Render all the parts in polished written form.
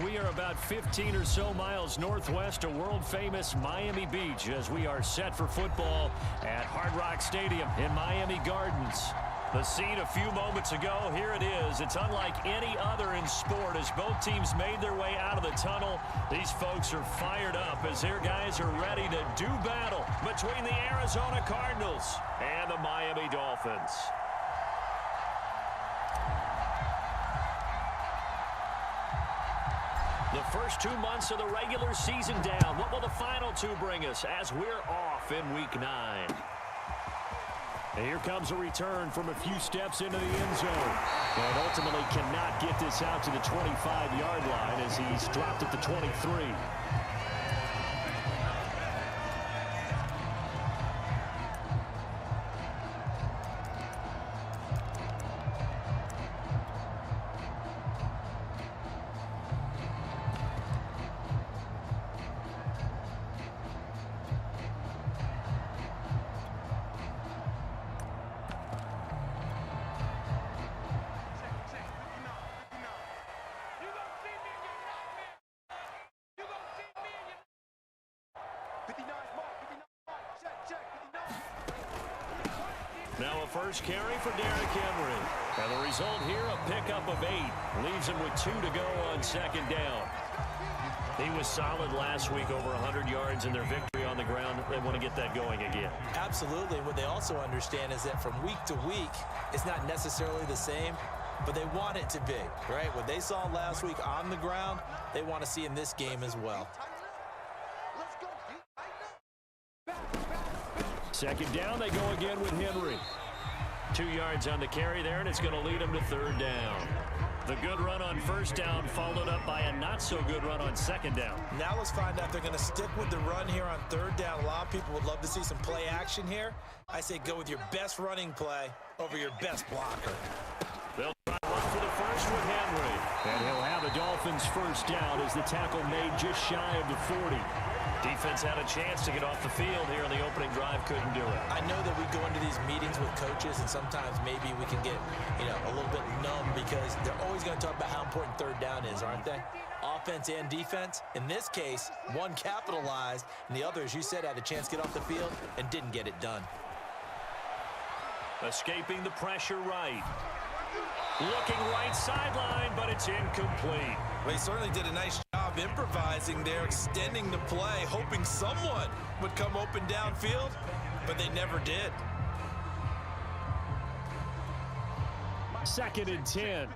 We are about 15 or so miles northwest of world-famous Miami Beach as we are set for football at Hard Rock Stadium in Miami Gardens. The scene a few moments ago, here it is. It's unlike any other in sport as both teams made their way out of the tunnel. These folks are fired up as their guys are ready to do battle between the Arizona Cardinals and the Miami Dolphins. The first 2 months of the regular season down. What will the final two bring us as we're off in Week 9? And here comes a return from a few steps into the end zone. And ultimately cannot get this out to the 25-yard line as he's dropped at the 23. Now a first carry for Derrick Henry. And the result here, a pickup of 8. Leaves him with 2 to go on second down. He was solid last week, over 100 yards in their victory on the ground. They want to get that going again. Absolutely. What they also understand is that from week to week, it's not necessarily the same, but they want it to be, right? What they saw last week on the ground, they want to see in this game as well. Second down, they go again with Henry. 2 yards on the carry there, and it's going to lead them to third down. The good run on first down followed up by a not-so-good run on second down. Now let's find out if they're going to stick with the run here on third down. A lot of people would love to see some play action here. I say go with your best running play over your best blocker. They'll try one for the first with Henry. And he'll have a Dolphins first down as the tackle made just shy of the 40. Defense had a chance to get off the field here in the opening drive, couldn't do it. I know that we go into these meetings with coaches, and sometimes maybe we can get, a little bit numb because they're always going to talk about how important third down is, aren't they? Offense and defense. In this case, one capitalized, and the other, as you said, had a chance to get off the field and didn't get it done. Escaping the pressure right. Looking right sideline, but it's incomplete. Well, he certainly did a nice job improvising there, extending the play, hoping someone would come open downfield, but they never did. Second and 10.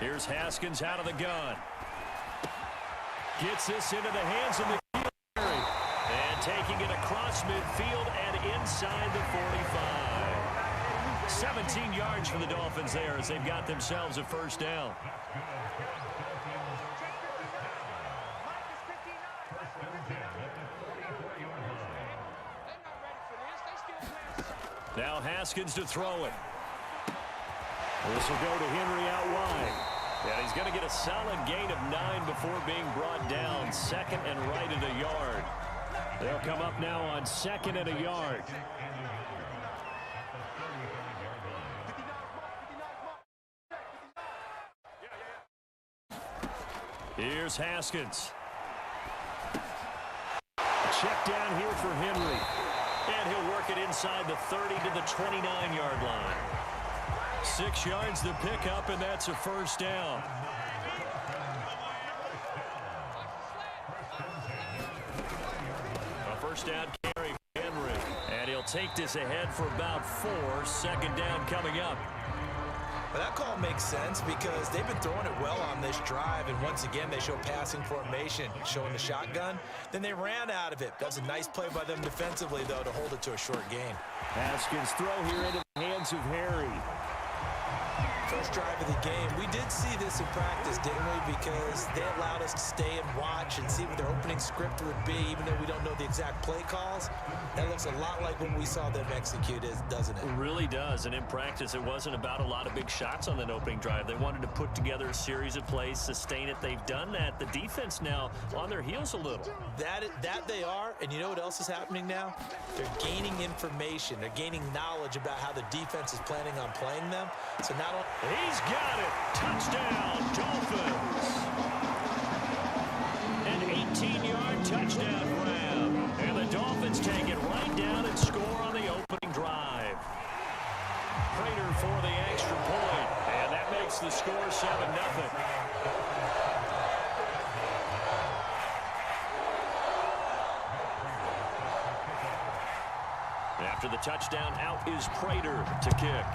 Here's Haskins out of the gun. Gets this into the hands of the and taking it across midfield and inside the 45. 17 yards for the Dolphins there as they've got themselves a first down. Now Haskins to throw it. This will go to Henry out wide. And he's going to get a solid gain of 9 before being brought down. Second and right at a yard. They'll come up now on second and a yard. Here's Haskins. Check down here for Henry. And he'll work it inside the 30 to the 29-yard line. 6 yards to pick up, and that's a first down. A first down carry for Henry. And he'll take this ahead for about 4. Second down coming up. Well, that call makes sense because they've been throwing it well on this drive, and once again they show passing formation, showing the shotgun. Then they ran out of it. That was a nice play by them defensively, though, to hold it to a short gain. Haskins throw here into the hands of Harry. First drive of the game. We did see this in practice, didn't we? Because they allowed us to stay and watch and see what their opening script would be, even though we don't know the exact play calls. That looks a lot like what we saw them execute, doesn't it? It really does. And in practice, it wasn't about a lot of big shots on that opening drive. They wanted to put together a series of plays, sustain it. They've done that. The defense now on their heels a little. That they are, and you know what else is happening now? They're gaining information. They're gaining knowledge about how the defense is planning on playing them. So not only... He's got it. Touchdown, Dolphins. An 18-yard touchdown grab. And the Dolphins take it right down and score on the opening drive. Prater for the extra point. And that makes the score 7-0. After the touchdown, out is Prater to kick.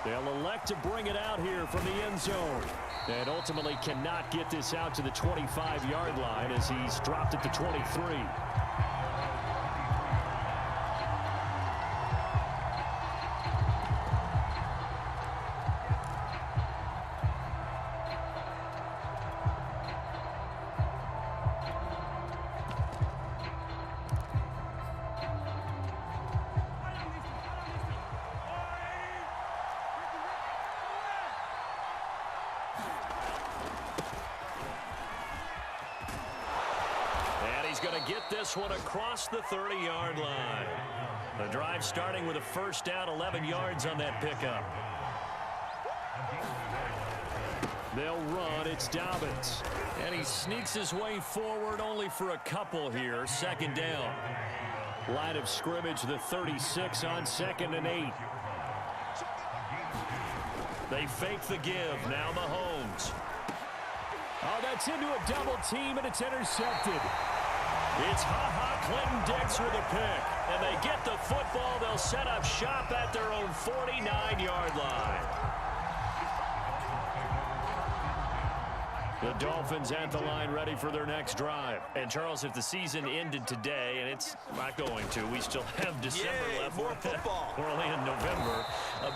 They'll elect to bring it out here from the end zone. And ultimately cannot get this out to the 25-yard line as he's dropped it to 23. He's going to get this one across the 30-yard line. The drive starting with a first down, 11 yards on that pickup. They'll run. It's Dobbins. And he sneaks his way forward only for a couple here. Second down. Line of scrimmage, the 36 on 2nd and 8. They fake the give. Now Mahomes. Oh, that's into a double team, and it's intercepted. It's Clinton Dix with a pick. And they get the football. They'll set up shop at their own 49-yard line. The Dolphins at the line ready for their next drive. And, Charles, if the season ended today, and it's not going to, we still have December left. More football. We're only in November.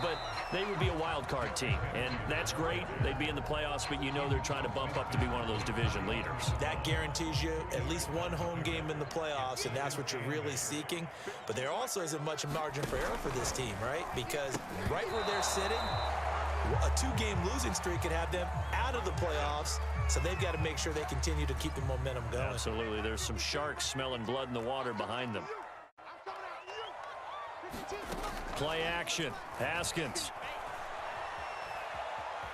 But they would be a wild card team. And that's great. They'd be in the playoffs, but you know they're trying to bump up to be one of those division leaders. That guarantees you at least one home game in the playoffs, and that's what you're really seeking. But there also isn't much margin for error for this team, right? Because right where they're sitting, a 2-game losing streak could have them out of the playoffs, so they've got to make sure they continue to keep the momentum going. Absolutely. There's some sharks smelling blood in the water behind them. Play action. Haskins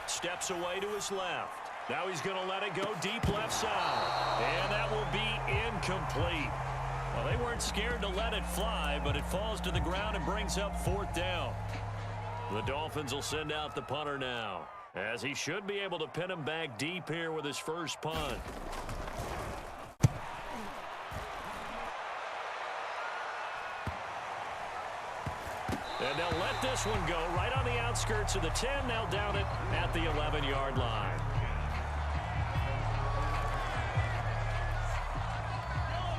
steps away to his left. Now he's going to let it go deep left side. And that will be incomplete. Well, they weren't scared to let it fly, but it falls to the ground and brings up 4th down. The Dolphins will send out the punter now, as he should be able to pin him back deep here with his first punt. And they'll let this one go right on the outskirts of the 10. They'll down it at the 11-yard line.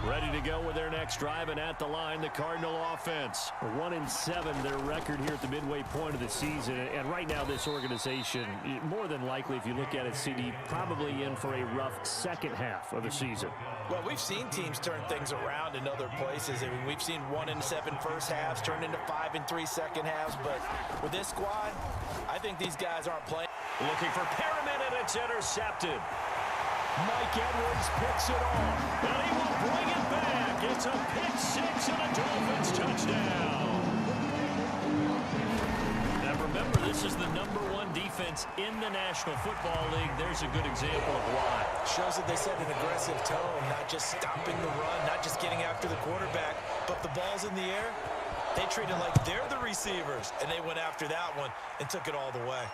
Ready to go with their next drive, and at the line, the Cardinal offense. 1-7, their record here at the midway point of the season. And right now, this organization, more than likely, if you look at it, CD, probably in for a rough second half of the season. Well, we've seen teams turn things around in other places. I mean, we've seen 1-7 first halves turn into 5-3 second halves. But with this squad, I think these guys aren't playing. Looking for Perriman, and it's intercepted. Mike Edwards picks it off, and he will bring it back. It's a pick six and a Dolphins touchdown. Now remember, this is the #1 defense in the National Football League. There's a good example of why. Shows that they set an aggressive tone, not just stopping the run, not just getting after the quarterback, but the ball's in the air. They treat it like they're the receivers, and they went after that one and took it all the way.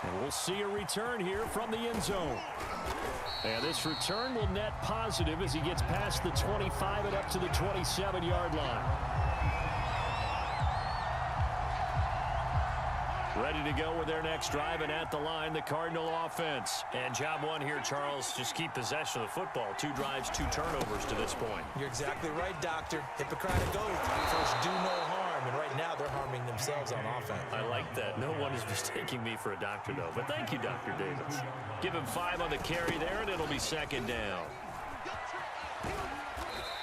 And we'll see a return here from the end zone. And this return will net positive as he gets past the 25 and up to the 27-yard line. Ready to go with their next drive, and at the line, the Cardinal offense. And job one here, Charles, just keep possession of the football. 2 drives, 2 turnovers to this point. You're exactly right, Doctor. Hippocratic oath. First, do no harm. And right now, they're harming themselves on offense. I like that. No one is mistaking me for a doctor, though. But thank you, Dr. Davis. Give him 5 on the carry there, and it'll be second down.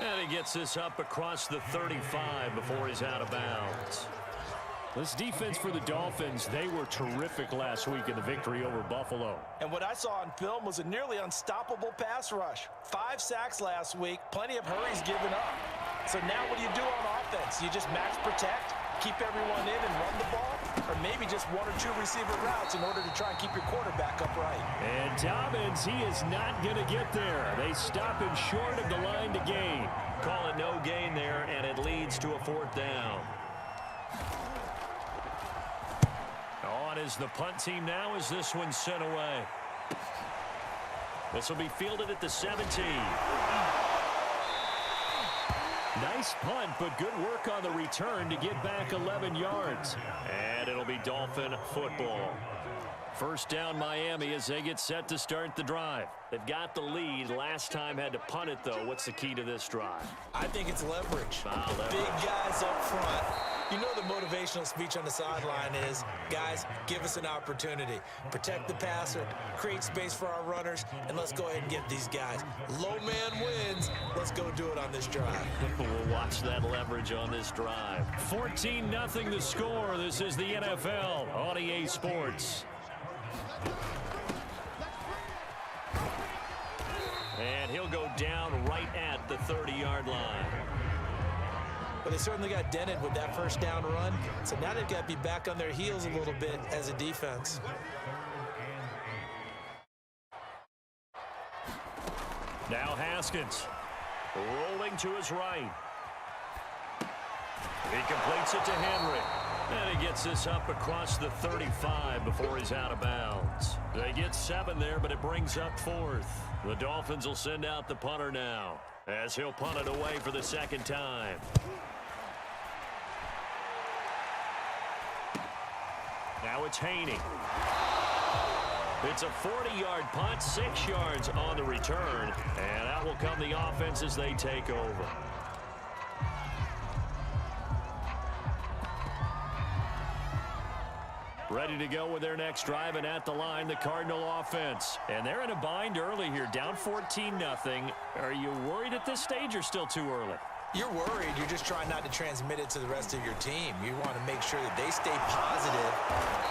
And he gets this up across the 35 before he's out of bounds. This defense for the Dolphins, they were terrific last week in the victory over Buffalo. And what I saw on film was a nearly unstoppable pass rush. 5 sacks last week, plenty of hurries given up. So now what do you do on offense? You just max protect, keep everyone in and run the ball, or maybe just 1 or 2 receiver routes in order to try and keep your quarterback upright. And Dobbins, he is not going to get there. They stop him short of the line to gain. Call it no gain there, and it leads to a 4th down. On is the punt team now as this one's sent away. This will be fielded at the 17. Nice punt, but good work on the return to get back 11 yards. And it'll be Dolphin football. First down Miami as they get set to start the drive. They've got the lead. Last time had to punt it, though. What's the key to this drive? I think it's leverage. Big guys up front. You know the motivational speech on the sideline is, guys, give us an opportunity. Protect the passer, create space for our runners, and let's go ahead and get these guys. Low man wins. Let's go do it on this drive. We'll watch that leverage on this drive. 14-0 the score. This is the NFL on EA Sports. And he'll go down right at the 30-yard line. But they certainly got dented with that first down run. So now they've got to be back on their heels a little bit as a defense. Now Haskins rolling to his right. He completes it to Henry. And he gets this up across the 35 before he's out of bounds. They get 7 there, but it brings up 4th. The Dolphins will send out the punter now as he'll punt it away for the 2nd time. Now it's Haney. It's a 40-yard punt, 6 yards on the return, and that will come the offense as they take over. Ready to go with their next drive, and at the line, the Cardinal offense. And they're in a bind early here, down 14-0. Are you worried at this stage or still too early? You're worried. You're just trying not to transmit it to the rest of your team. You want to make sure that they stay positive,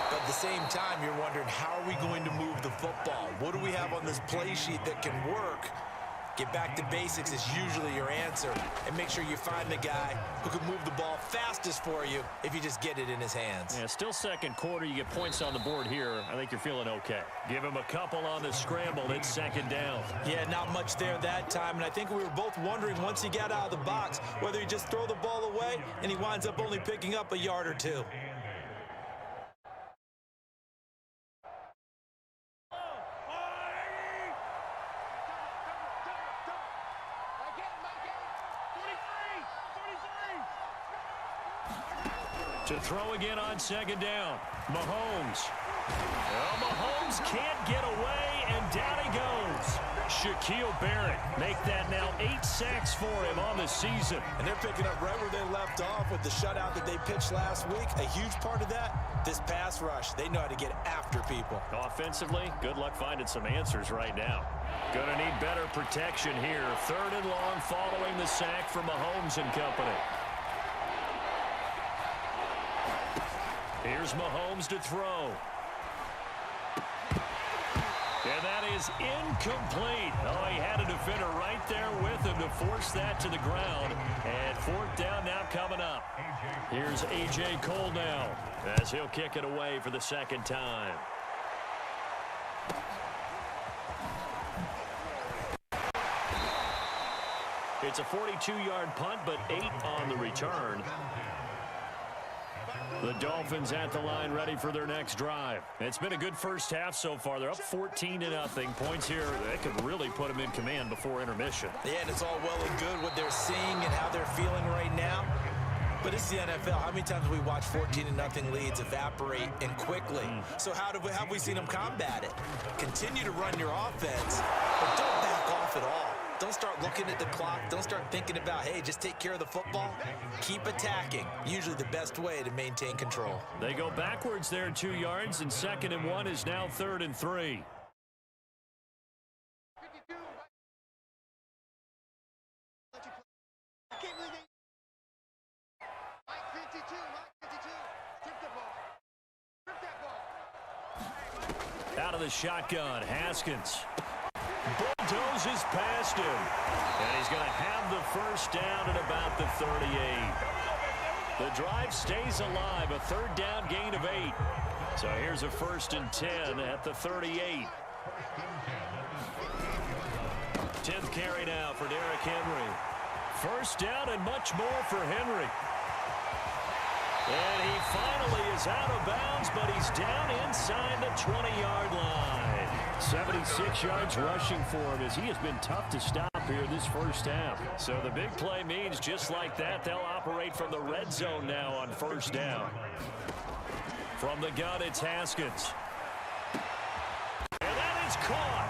but at the same time, you're wondering, how are we going to move the football? What do we have on this play sheet that can work? Get back to basics is usually your answer, and make sure you find the guy who can move the ball fastest for you if you just get it in his hands. Yeah, still second quarter. You get points on the board here. I think you're feeling okay. Give him a couple on the scramble. It's 2nd down. Yeah, not much there that time, and I think we were both wondering once he got out of the box whether he just throw the ball away and he winds up only picking up a yard or 2. To throw again on 2nd down. Mahomes. Well, Mahomes can't get away, and down he goes. Shaquille Barrett make that now 8 sacks for him on the season. And they're picking up right where they left off with the shutout that they pitched last week. A huge part of that, this pass rush. They know how to get after people. Offensively, good luck finding some answers right now. Gonna need better protection here. 3rd and long following the sack from Mahomes and company. Here's Mahomes to throw. And that is incomplete. Oh, he had a defender right there with him to force that to the ground. And 4th down now coming up. Here's A.J. Cole now as he'll kick it away for the 2nd time. It's a 42-yard punt, but 8 on the return. The Dolphins at the line ready for their next drive. It's been a good first half so far. They're up 14-0. Points here that could really put them in command before intermission. Yeah, and it's all well and good what they're seeing and how they're feeling right now. But it's the NFL. How many times have we watched 14-0 leads evaporate and quickly? So how have we seen them combat it? Continue to run your offense, but don't back off at all. Don't start looking at the clock. Don't start thinking about, hey, just take care of the football. Keep attacking. Usually the best way to maintain control. They go backwards there 2 yards, and 2nd and 1 is now 3rd and 3. Out of the shotgun, Haskins bulldozes past him, and he's going to have the first down at about the 38. The drive stays alive, a 3rd down gain of 8. So here's a 1st and 10 at the 38. 10th carry now for Derrick Henry. 1st down and much more for Henry. And he finally is out of bounds, but he's down inside the 20-yard line. 76 yards rushing for him as he has been tough to stop here this first half. So the big play means just like that, they'll operate from the red zone now on 1st down. From the gun, it's Haskins. And that is caught.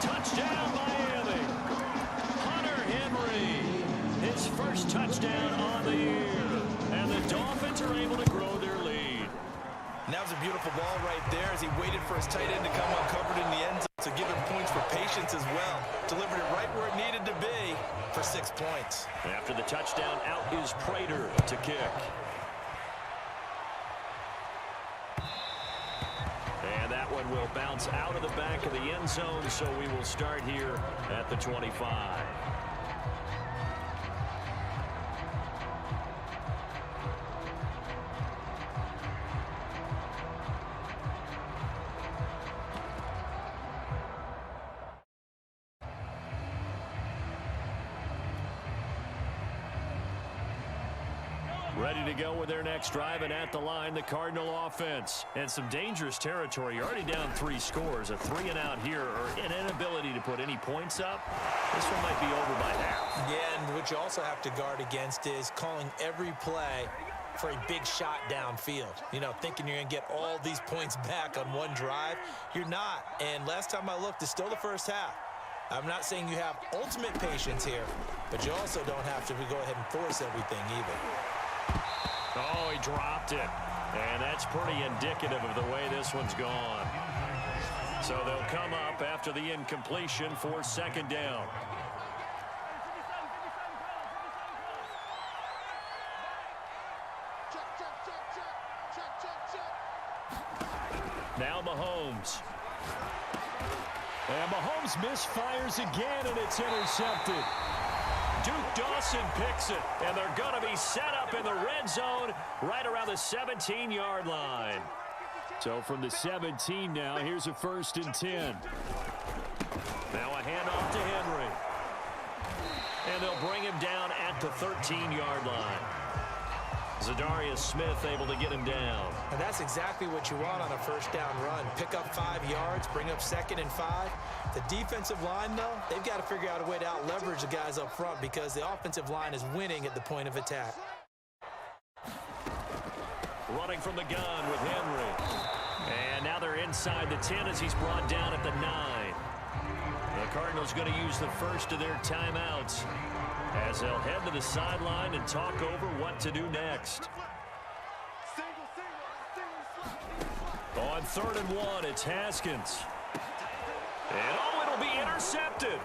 Touchdown, Miami. Hunter Henry, his first touchdown on the year. And the Dolphins are able to grow their lead. And that was a beautiful ball right there as he waited for his tight end to come uncovered in the end zone to give him points for patience as well. Delivered it right where it needed to be for 6 points. After the touchdown, out is Prater to kick. And that one will bounce out of the back of the end zone, so we will start here at the 25. Ready to go with their next drive, and at the line, the Cardinal offense. And some dangerous territory. You're already down 3 scores. A 3-and-out here, or an inability to put any points up. This one might be over by half. Yeah, and what you also have to guard against is calling every play for a big shot downfield. You know, thinking you're going to get all these points back on one drive. You're not. And last time I looked, it's still the first half. I'm not saying you have ultimate patience here, but you also don't have to go ahead and force everything either. Oh, he dropped it. And that's pretty indicative of the way this one's gone. So they'll come up after the incompletion for 2nd down. Now Mahomes. And Mahomes misfires again, and it's intercepted. Duke Dawson picks it, and they're going to be set up in the red zone right around the 17-yard line. So from the 17 now, here's a 1st and 10. Now a handoff to Henry. And they'll bring him down at the 13-yard line. Zadarius Smith able to get him down. And that's exactly what you want on a 1st down run. Pick up 5 yards, bring up 2nd and 5. The defensive line, though, they've got to figure out a way to out-leverage the guys up front because the offensive line is winning at the point of attack. Running from the gun with Henry. And now they're inside the 10 as he's brought down at the 9. The Cardinals going to use the first of their timeouts as they'll head to the sideline and talk over what to do next. On 3rd and 1, it's Haskins. And oh, it'll be intercepted.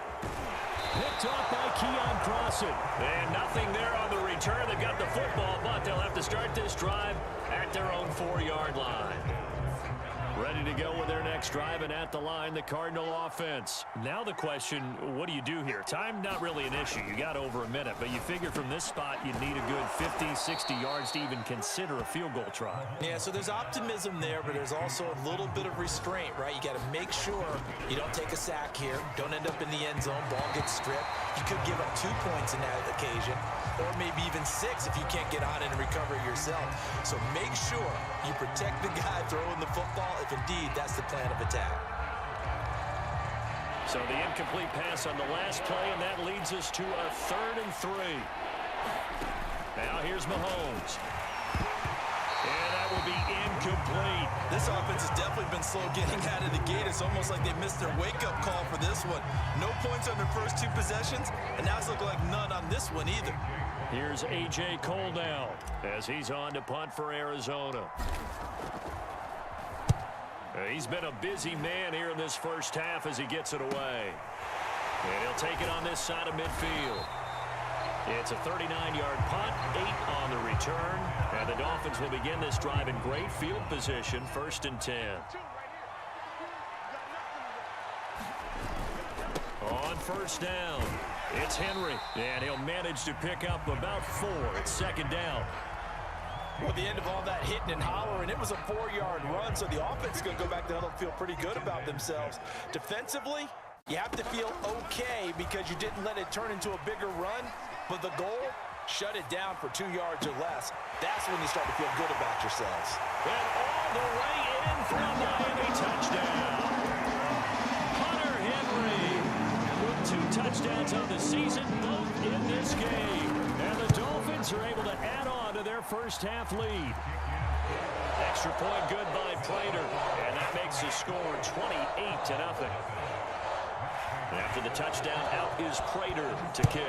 Picked off by Keon Crossan. And nothing there on the return. They've got the football, but they'll have to start this drive at their own 4-yard line. Ready to go with their next drive, and at the line, the Cardinal offense. Now the question, what do you do here? Time, not really an issue. You got over a minute, but you figure from this spot, you need a good 50, 60 yards to even consider a field goal try. Yeah, so there's optimism there, but there's also a little bit of restraint, right? You got to make sure you don't take a sack here. Don't end up in the end zone. Ball gets stripped. You could give up 2 points in that occasion, or maybe even 6 if you can't get on it and recover yourself. So make sure you protect the guy throwing the football if indeed that's the plan of attack. So the incomplete pass on the last play, and that leads us to a 3rd and 3. Now here's Mahomes. And that will be incomplete. This offense has definitely been slow getting out of the gate. It's almost like they missed their wake-up call for this one. No points on their first 2 possessions, and now it's looking like none on this one either. Here's A.J. Cole now as he's on to punt for Arizona. He's been a busy man here in this first half as he gets it away. And he'll take it on this side of midfield. It's a 39-yard punt, 8 on the return. And the Dolphins will begin this drive in great field position, 1st and 10. On first down, it's Henry. And he'll manage to pick up about 4. It's 2nd down. Well, the end of all that hitting and hollering, it was a 4-yard run, so the offense is going to go back to huddle and feel pretty good about themselves. Defensively, you have to feel okay because you didn't let it turn into a bigger run, but the goal, shut it down for 2 yards or less. That's when you start to feel good about yourselves. And all the way in for a Miami touchdown. Hunter Henry with 2 touchdowns on the season, both in this game. And the Dolphins are able to add on to their first half lead. Extra point good by Prater, and that makes the score 28-0. After the touchdown, out is Prater to kick.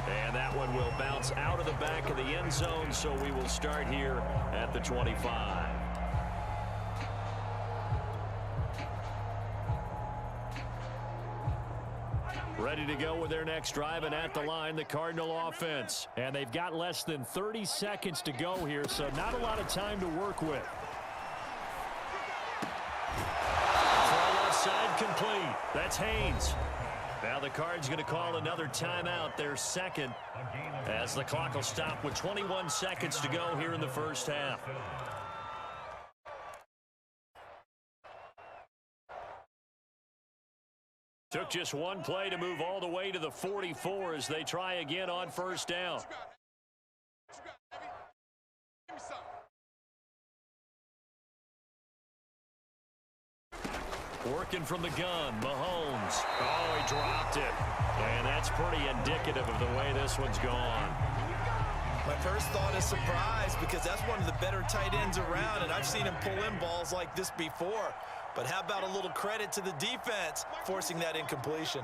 And that one will bounce out of the back of the end zone, so we will start here at the 25. Ready to go with their next drive, and at the line, the Cardinal offense. And they've got less than 30 seconds to go here, so not a lot of time to work with. Throw left side complete. That's Haynes. Now the Cards going to call another timeout, their 2nd, as the clock will stop with 21 seconds to go here in the first half. Took just one play to move all the way to the 44 as they try again on first down. Working from the gun, Mahomes. Oh, he dropped it. And that's pretty indicative of the way this one's gone. My first thought is surprise because that's one of the better tight ends around, and I've seen him pull in balls like this before. But how about a little credit to the defense forcing that incompletion?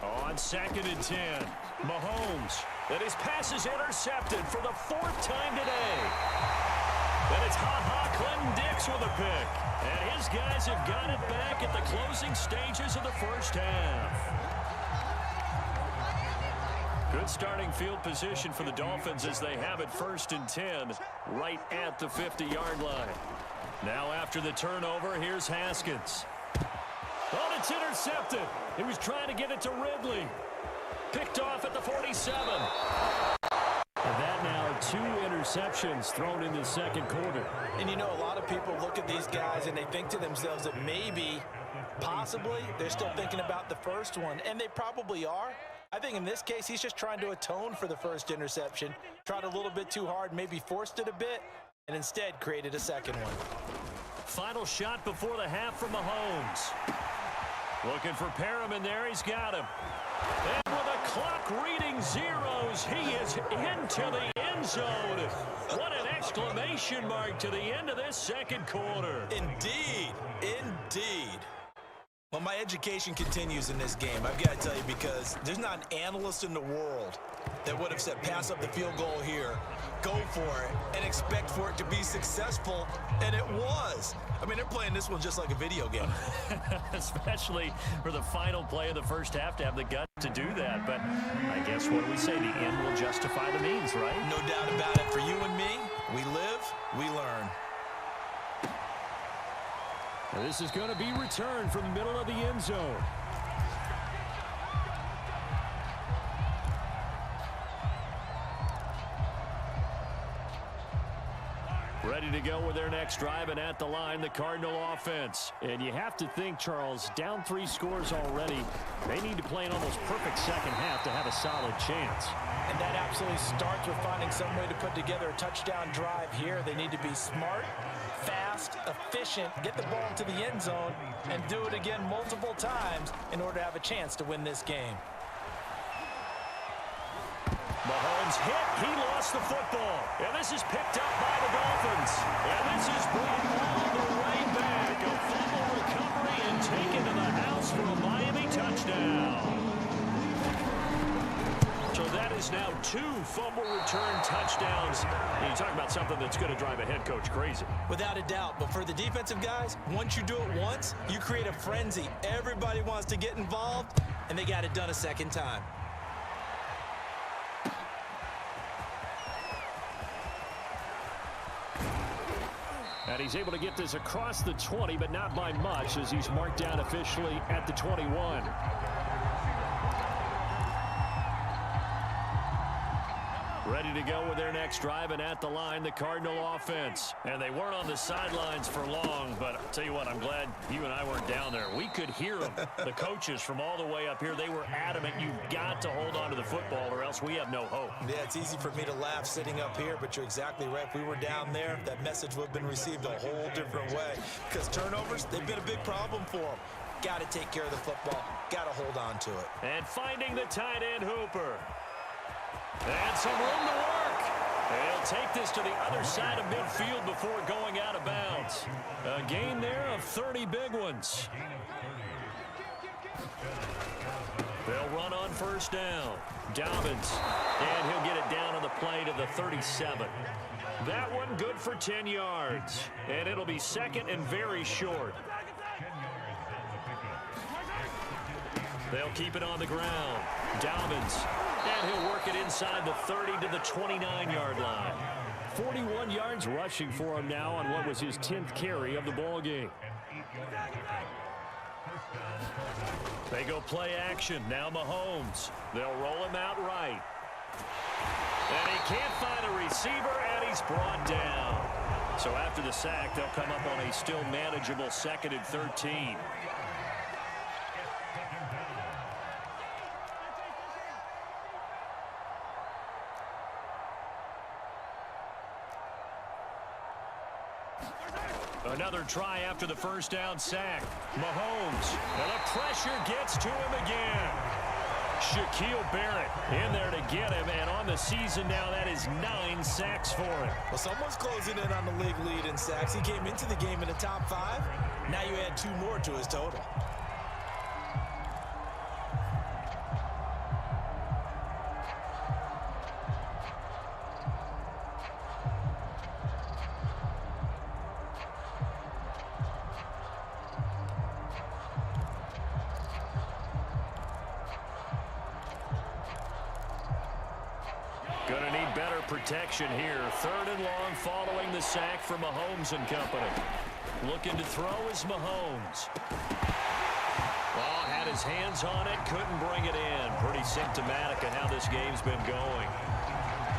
On 2nd and 10, Mahomes. And his pass is intercepted for the 4th time today. And it's Clinton Dix with a pick. And his guys have got it back at the closing stages of the first half. Good starting field position for the Dolphins as they have it 1st and 10 right at the 50-yard line. Now after the turnover, here's Haskins. Oh, it's intercepted. He was trying to get it to Ridley. Picked off at the 47. And that now 2 interceptions thrown in the 2nd quarter. And you know, a lot of people look at these guys and they think to themselves that maybe, possibly, they're still thinking about the first one. And they probably are. I think in this case, he's just trying to atone for the first interception. Tried a little bit too hard, maybe forced it a bit, and instead created a 2nd one. Final shot before the half from Mahomes. Looking for Perriman there. He's got him. And with the clock reading zeros, he is into the end zone. What an exclamation mark to the end of this 2nd quarter. Indeed. Indeed. Well, my education continues in this game, I've got to tell you, because there's not an analyst in the world that would have said pass up the field goal here, go for it, and expect for it to be successful, and it was. I mean, they're playing this one just like a video game. Especially for the final play of the first half to have the guts to do that. But I guess what do we say? The end will justify the means, right? No doubt about it. For you and me, we live, we learn. This is going to be returned from the middle of the end zone. Ready to go with their next drive, and at the line, the Cardinal offense. And you have to think, Charles, down 3 scores already. They need to play an almost perfect second half to have a solid chance. And that absolutely starts with finding some way to put together a touchdown drive here. They need to be smart, fast, efficient, get the ball to the end zone, and do it again multiple times in order to have a chance to win this game. Mahomes hit. He lost the football. And this is picked up by the Dolphins. And this is brought all the way back. A fumble recovery and taken to the house for a Miami touchdown. So that is now 2 fumble return touchdowns. And you talk about something that's going to drive a head coach crazy. Without a doubt. But for the defensive guys, once you do it once, you create a frenzy. Everybody wants to get involved, and they got it done a second time. And he's able to get this across the 20, but not by much, as he's marked down officially at the 21. Ready to go with their next drive, and at the line, the Cardinal offense. And they weren't on the sidelines for long, but I'll tell you what, I'm glad you and I weren't down there. We could hear them, the coaches from all the way up here. They were adamant, you've got to hold on to the football or else we have no hope. Yeah, it's easy for me to laugh sitting up here, but you're exactly right. If we were down there, that message would have been received a whole different way. Because turnovers, they've been a big problem for them. Got to take care of the football. Got to hold on to it. And finding the tight end Hooper. And some room to work. And he'll take this to the other side of midfield before going out of bounds. A gain there of 30 big ones. They'll run on first down. Dobbins. And he'll get it down on the play to the 37. That one good for 10 yards. And it'll be second and very short. They'll keep it on the ground. Dobbins. And he'll work it inside the 30 to the 29-yard line. 41 yards rushing for him now on what was his 10th carry of the ball game. They go play action. Now Mahomes. They'll roll him out right. And he can't find a receiver, and he's brought down. So after the sack, they'll come up on a still manageable 2nd and 13. Another try after the first down sack. Mahomes. And the pressure gets to him again. Shaquille Barrett in there to get him. And on the season now, that is 9 sacks for him. Well, someone's closing in on the league lead in sacks. He came into the game in the top 5. Now you add 2 more to his total. Gonna need better protection here. 3rd and long following the sack for Mahomes and company. Looking to throw is Mahomes. Oh, had his hands on it, couldn't bring it in. Pretty symptomatic of how this game's been going.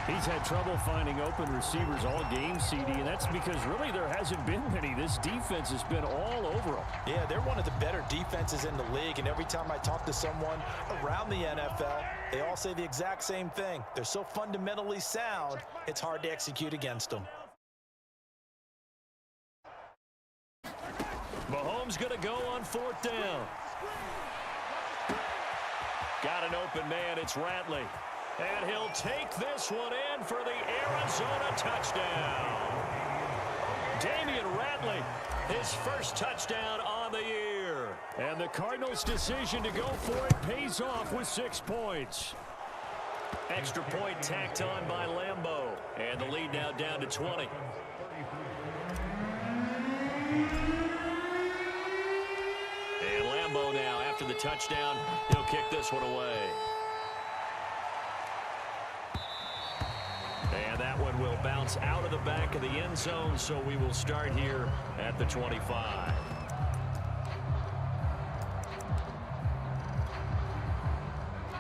He's had trouble finding open receivers all game, CD, and that's because really there hasn't been many. This defense has been all over them. Yeah, they're one of the better defenses in the league, and every time I talk to someone around the NFL, they all say the exact same thing. They're so fundamentally sound, it's hard to execute against them. Mahomes going to go on 4th down. Got an open man, it's Ratley. And he'll take this one in for the Arizona touchdown. Damian Ratley, his first touchdown on the year. And the Cardinals' decision to go for it pays off with 6 points. Extra point tacked on by Lambeau. And the lead now down to 20. And Lambeau now, after the touchdown, he'll kick this one away. And that one will bounce out of the back of the end zone, so we will start here at the 25.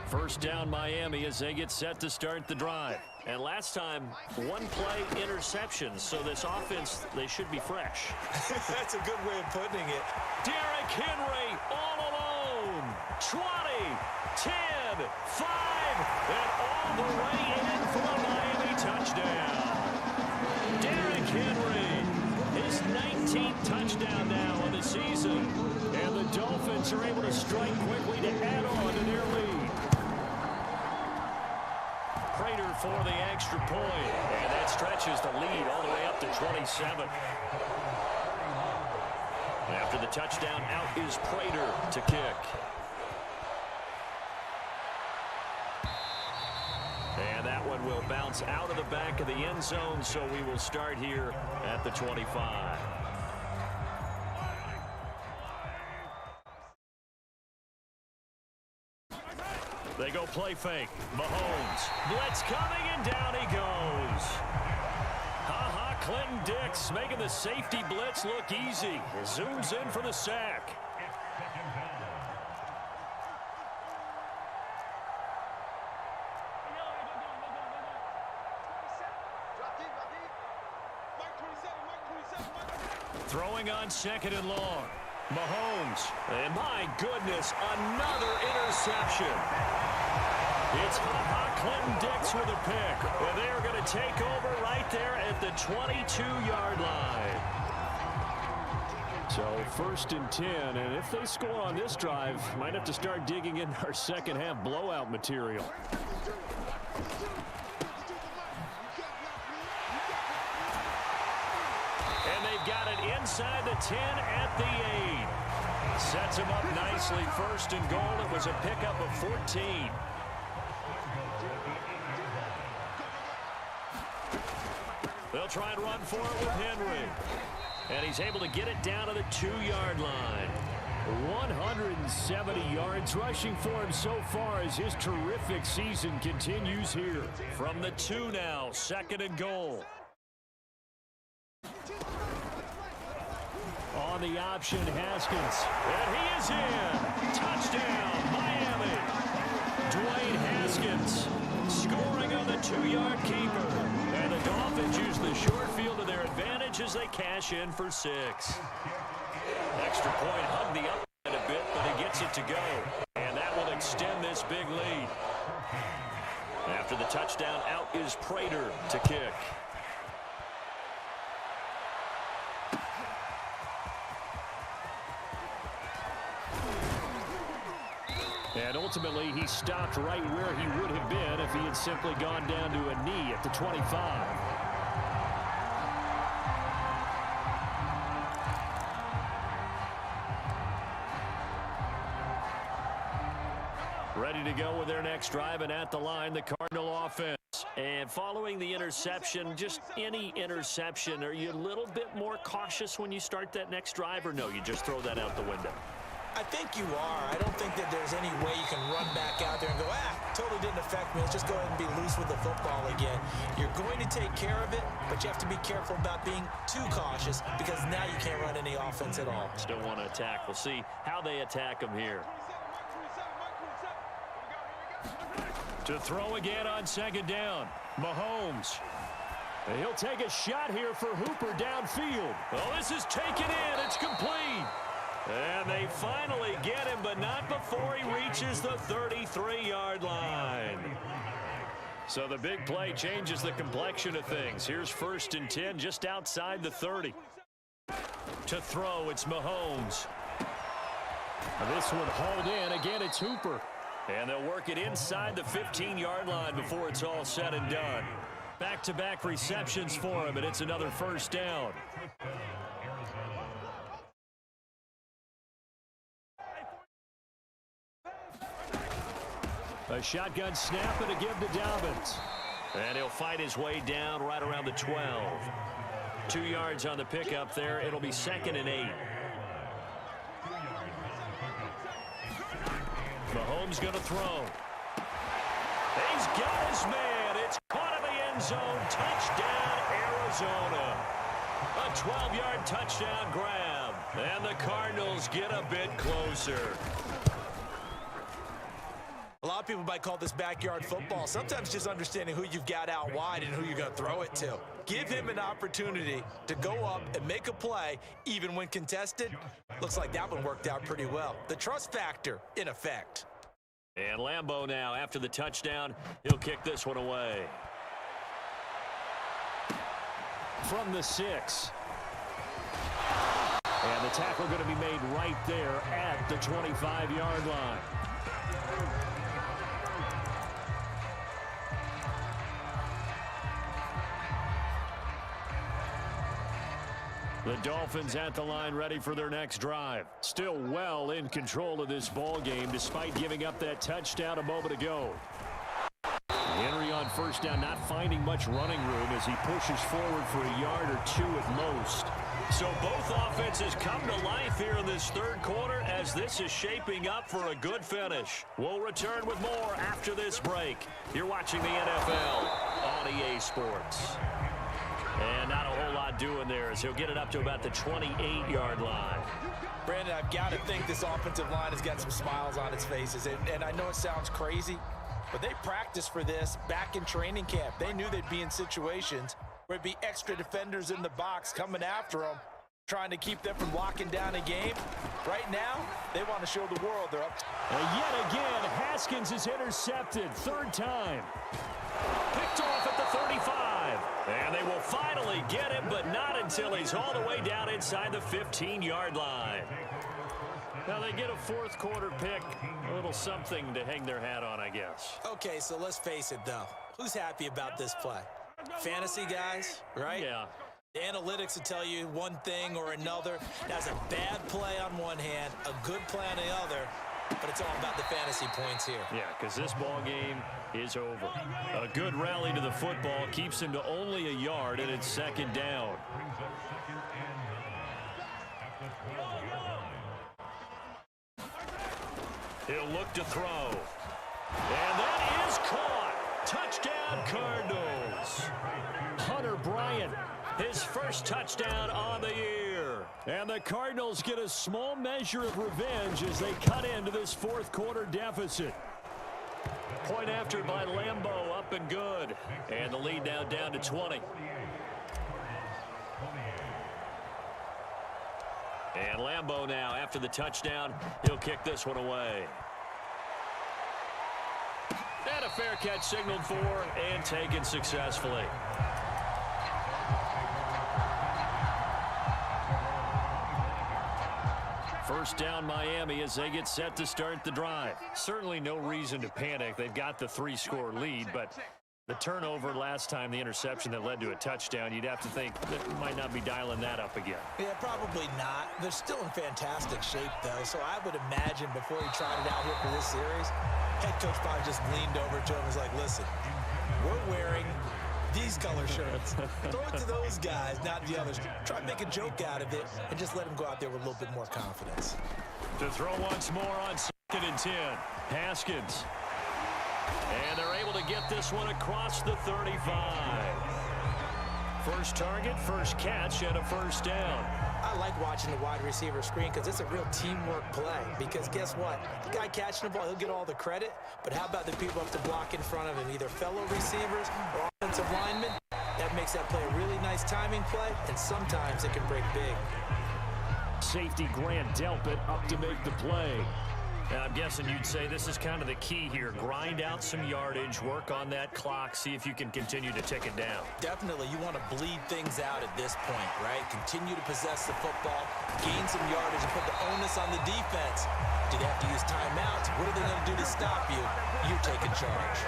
First down Miami as they get set to start the drive. And last time, one play interception. So this offense, they should be fresh. That's a good way of putting it. Derrick Henry all alone. 20, 10, 5, and all the way in for a Miami touchdown. Derrick Henry, his 19th touchdown now of the season. And the Dolphins are able to strike quickly to add on to their lead. Prater for the extra point, and that stretches the lead all the way up to 27. After the touchdown, out is Prater to kick. And that one will bounce out of the back of the end zone, so we will start here at the 25. They go play fake. Mahomes. Blitz coming, and down he goes. Clinton Dix making the safety blitz look easy. Zooms in for the sack. Throwing on second and long. Mahomes. And my goodness, another interception. It's Clinton Dix with a pick. And they are going to take over right there at the 22-yard line. So first and 10, and if they score on this drive, might have to start digging in our second half blowout material. And they've got it inside the 10 at the 8. Sets him up nicely. First and goal. It was a pickup of 14. They'll try and run for it with Henry. And he's able to get it down to the 2-yard line. 170 yards rushing for him so far as his terrific season continues here. From the 2 now, second and goal. On the option, Haskins. And he is in. Touchdown, Miami. Dwayne Haskins scoring on the 2-yard keeper. And the Dolphins use the short field to their advantage as they cash in for 6. Extra point hugged the upside a bit, but he gets it to go. And that will extend this big lead. After the touchdown, out is Prater to kick. And ultimately, he stopped right where he would have been if he had simply gone down to a knee at the 25. Ready to go with their next drive, and at the line, the Cardinal offense. And following the interception, just any interception, are you a little bit more cautious when you start that next drive, or no, you just throw that out the window? I think you are. I don't think that there's any way you can run back out there and go, totally didn't affect me. Let's just go ahead and be loose with the football again. You're going to take care of it, but you have to be careful about being too cautious because now you can't run any offense at all. Still want to attack. We'll see how they attack them here. To throw again on second down, Mahomes. And he'll take a shot here for Hooper downfield. Oh, this is taken in. It's complete. And they finally get him, but not before he reaches the 33-yard line. So the big play changes the complexion of things. Here's first and 10 just outside the 30. To throw, it's Mahomes. This one hauled in. Again, it's Hooper. And they'll work it inside the 15-yard line before it's all said and done. Back-to-back receptions for him, and it's another first down. A shotgun snap and a give to Dobbins. And he'll fight his way down right around the 12. 2 yards on the pickup there. It'll be second and 8. Mahomes going to throw. He's got his man. It's caught in the end zone. Touchdown, Arizona. A 12-yard touchdown grab. And the Cardinals get a bit closer. A lot of people might call this backyard football. Sometimes just understanding who you've got out wide and who you're going to throw it to. Give him an opportunity to go up and make a play, even when contested. Looks like that one worked out pretty well. The trust factor in effect. And Lambeau now, after the touchdown, he'll kick this one away. From the 6. And the tackle going to be made right there at the 25-yard line. The Dolphins at the line, ready for their next drive. Still well in control of this ball game, despite giving up that touchdown a moment ago. Henry on first down, not finding much running room as he pushes forward for a yard or two at most. So both offenses come to life here in this third quarter as this is shaping up for a good finish. We'll return with more after this break. You're watching the NFL on EA Sports. And not a whole lot doing there as he'll get it up to about the 28-yard line. Brandon, I've got to think this offensive line has got some smiles on its faces. And I know it sounds crazy, but they practiced for this back in training camp. They knew they'd be in situations where it'd be extra defenders in the box coming after them, trying to keep them from locking down a game. Right now, they want to show the world they're up. And yet again, Haskins is intercepted. Third time. Picked off at the 35. And they will finally get him, but not until he's all the way down inside the 15-yard line. Now they get a fourth quarter pick. A little something to hang their hat on, I guess. Okay, so let's face it, though. Who's happy about this play? Fantasy guys, right? Yeah. The analytics will tell you one thing or another. That's a bad play on one hand, a good play on the other, but it's all about the fantasy points here. Yeah, because this ball game is over. A good rally to the football keeps him to only a yard, and it's second down. He'll look to throw. And that is caught. Touchdown, Cardinals. Hunter Bryant, his first touchdown on the year. And the Cardinals get a small measure of revenge as they cut into this fourth quarter deficit. Point after by Lambeau, up and good. And the lead now down to 20. And Lambeau now, after the touchdown, he'll kick this one away. And a fair catch signaled for and taken successfully. First down Miami as they get set to start the drive. Certainly no reason to panic. They've got the 3-score lead, but the turnover last time, the interception that led to a touchdown, you'd have to think that we might not be dialing that up again. Yeah, probably not. They're still in fantastic shape, though, so I would imagine before he tried it out here for this series, head coach probably just leaned over to him and was like, listen, we're wearing these color shirts. Throw it to those guys, not the others. Try and make a joke out of it and just let him go out there with a little bit more confidence. To throw once more on 2nd and 10. Haskins. And they're able to get this one across the 35. First target, first catch, and a first down. I like watching the wide receiver screen because it's a real teamwork play. Because guess what? The guy catching the ball, he'll get all the credit. But how about the people up to block in front of him, either fellow receivers or offensive linemen? That makes that play a really nice timing play, and sometimes it can break big. Safety Grant Delpit up to make the play. Now, I'm guessing you'd say this is kind of the key here. Grind out some yardage, work on that clock, see if you can continue to tick it down. Definitely, you want to bleed things out at this point, right? Continue to possess the football, gain some yardage, and put the onus on the defense. Do they have to use timeouts? What are they going to do to stop you? You're taking charge.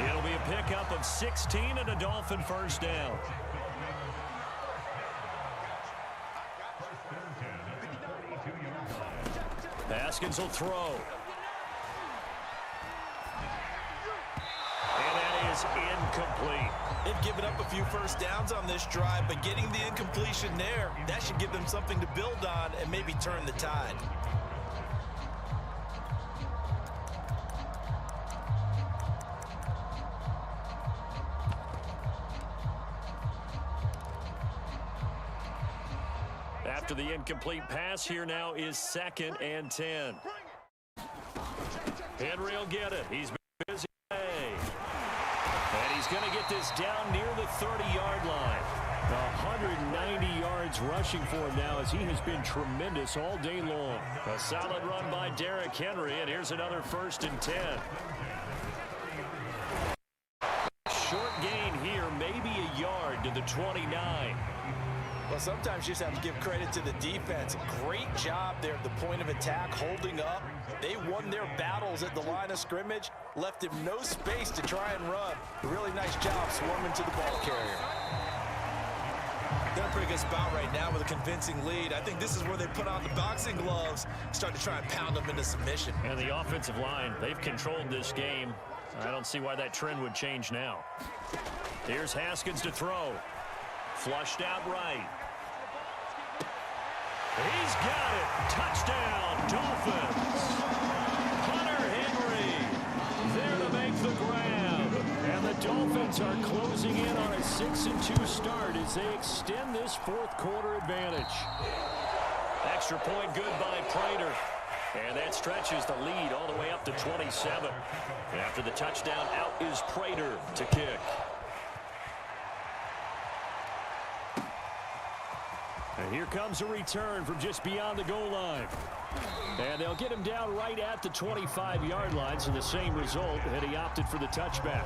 It'll be a pickup of 16 and a Dolphin first down. Haskins will throw. And that is incomplete. They've given up a few first downs on this drive, but getting the incompletion there, that should give them something to build on and maybe turn the tide. After the incomplete pass, here now is 2nd and 10. Henry will get it. He's been busy today. And he's going to get this down near the 30-yard line. 190 yards rushing for him now as he has been tremendous all day long. A solid run by Derrick Henry, and here's another 1st and 10. Short gain here, maybe a yard to the 29. Well, sometimes you just have to give credit to the defense. Great job there at the point of attack, holding up. They won their battles at the line of scrimmage, left him no space to try and run. A really nice job swarming to the ball carrier. They're in a pretty good spot right now with a convincing lead. I think this is where they put on the boxing gloves, start to try and pound them into submission. And the offensive line, they've controlled this game. I don't see why that trend would change now. Here's Haskins to throw. Flushed out right. He's got it. Touchdown, Dolphins. Hunter Henry there to make the grab. And the Dolphins are closing in on a 6-2 start as they extend this 4th quarter advantage. Extra point good by Prater. And that stretches the lead all the way up to 27. After the touchdown, out is Prater to kick. And here comes a return from just beyond the goal line. And they'll get him down right at the 25-yard line, so the same result had he opted for the touchback.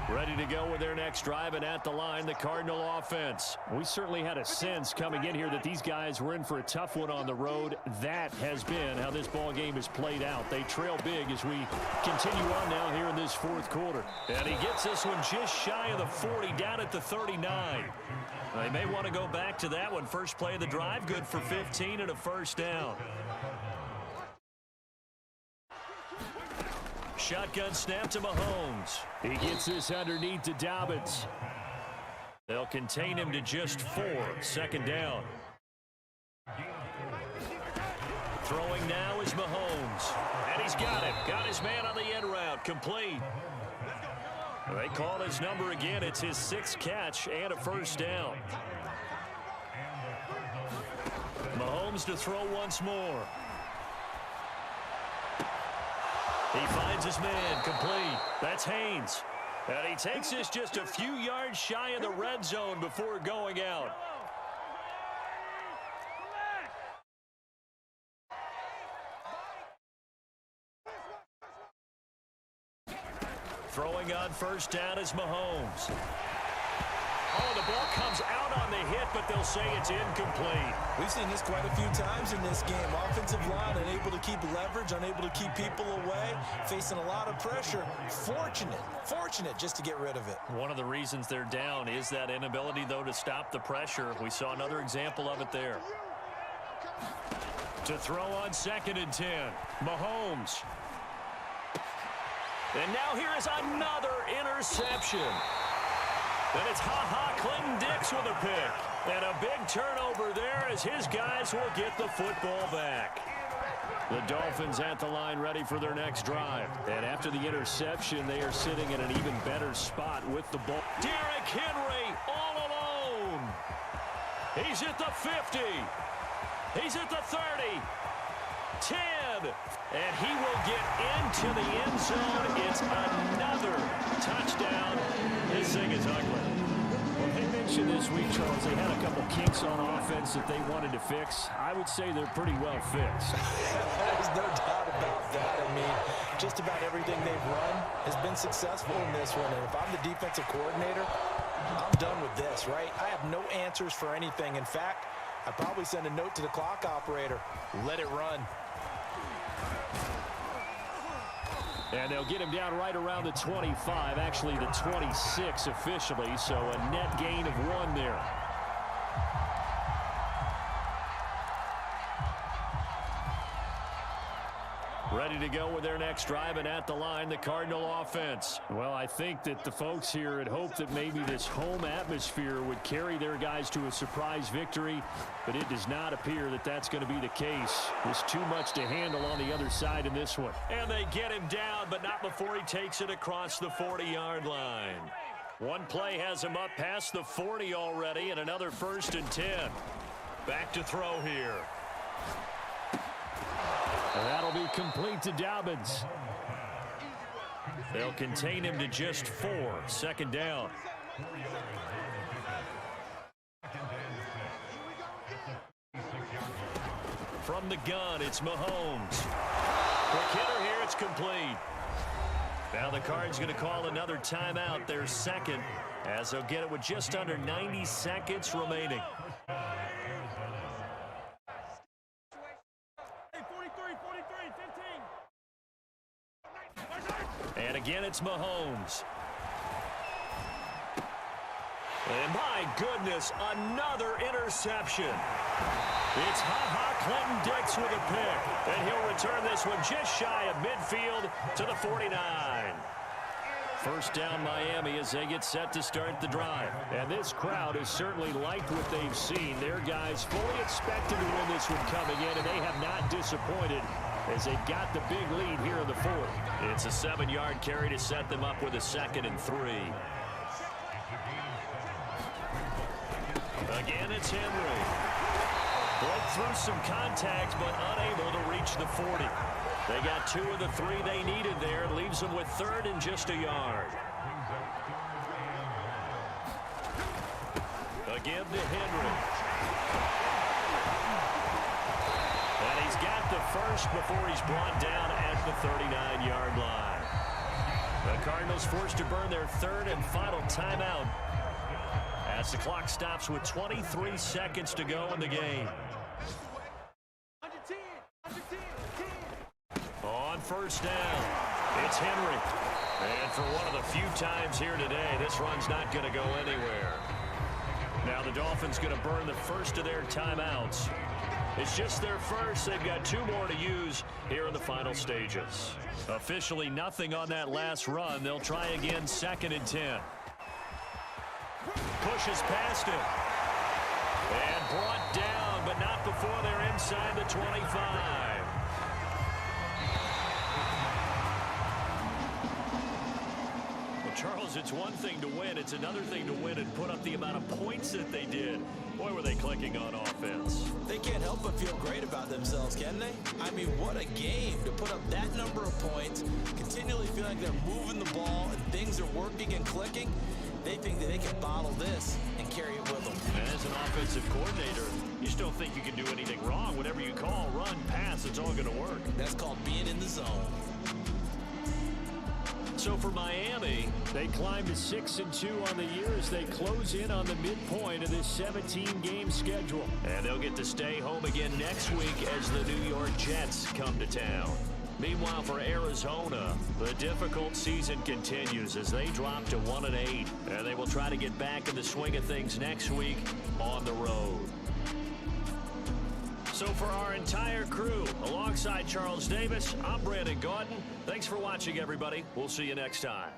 Ready to go with their next drive, and at the line, the Cardinal offense. We certainly had a sense coming in here that these guys were in for a tough one on the road. That has been how this ball game has played out. They trail big as we continue on now here in this 4th quarter. And he gets this one just shy of the 40, down at the 39. They may want to go back to that one. First play of the drive, good for 15 and a 1st down. Shotgun snap to Mahomes. He gets this underneath to Dobbins. They'll contain him to just 4. 2nd down. Throwing now is Mahomes. And he's got it. Got his man on the end route. Complete. They call his number again. It's his 6th catch and a 1st down. Mahomes to throw once more. He finds his man, complete. That's Haynes. And he takes this just a few yards shy of the red zone before going out. Throwing on 1st down is Mahomes. Oh, the ball comes out on the hit, but they'll say it's incomplete. We've seen this quite a few times in this game. Offensive line unable to keep leverage, unable to keep people away, facing a lot of pressure. Fortunate just to get rid of it. One of the reasons they're down is that inability, though, to stop the pressure. We saw another example of it there. To throw on 2nd and 10, Mahomes. And now here is another interception. And it's Clinton-Dix with a pick. And a big turnover there as his guys will get the football back. The Dolphins at the line ready for their next drive. And after the interception, they are sitting in an even better spot with the ball. Derrick Henry all alone. He's at the 50. He's at the 30. 10. And he will get into the end zone. It's another touchdown. This thing is ugly. Well, they mentioned this week, Charles, they had a couple kinks on offense that they wanted to fix. I would say they're pretty well fixed. There's no doubt about that. I mean, just about everything they've run has been successful in this one. And if I'm the defensive coordinator, I'm done with this, right? I have no answers for anything. In fact, I'd probably send a note to the clock operator. Let it run. And they'll get him down right around the 25, actually the 26 officially, so a net gain of 1 there. Ready to go with their next drive, and at the line, the Cardinal offense. Well, I think that the folks here had hoped that maybe this home atmosphere would carry their guys to a surprise victory, but it does not appear that that's going to be the case. There's too much to handle on the other side in this one. And they get him down, but not before he takes it across the 40-yard line. One play has him up past the 40 already, and another 1st and 10. Back to throw here. And that'll be complete to Dobbins. They'll contain him to just 4. Second down. From the gun, it's Mahomes. Quick hitter here, it's complete. Now the Cards going to call another timeout, their second, as they'll get it with just under 90 seconds remaining. And again, it's Mahomes. And my goodness, another interception. It's Clinton Dix with a pick. And he'll return this one just shy of midfield to the 49. First down Miami as they get set to start the drive. And this crowd has certainly liked what they've seen. Their guys fully expected to win this one coming in, and they have not disappointed as they've got the big lead here in the fourth. It's a 7-yard carry to set them up with a 2nd and 3. Again, it's Henry. Broke through some contact, but unable to reach the 40. They got 2 of the 3 they needed there. Leaves them with 3rd and just a yard. Again to Henry. And he's got the first before he's brought down at the 39-yard line. The Cardinals forced to burn their 3rd and final timeout as the clock stops with 23 seconds to go in the game. On first down, it's Henry. And for one of the few times here today, this run's not going to go anywhere. Now the Dolphins going to burn the first of their timeouts. It's just their first. They've got 2 more to use here in the final stages. Officially nothing on that last run. They'll try again, 2nd and 10. Pushes past him. And brought down, but not before they're inside the 25. Well, Charles, it's one thing to win. It's another thing to win and put up the amount of points that they did. Boy, were they clicking on offense. They can't help but feel great about themselves, can they? I mean, what a game to put up that number of points, continually feeling like they're moving the ball and things are working and clicking. They think that they can bottle this and carry it with them. And as an offensive coordinator, you still think you can do anything wrong. Whatever you call, run, pass, it's all going to work. That's called being in the zone. So for Miami, they climb to 6-2 on the year as they close in on the midpoint of this 17-game schedule. And they'll get to stay home again next week as the New York Jets come to town. Meanwhile, for Arizona, the difficult season continues as they drop to 1-8. And they will try to get back in the swing of things next week on the road. So for our entire crew, alongside Charles Davis, I'm Brandon Gaudin. Thanks for watching, everybody. We'll see you next time.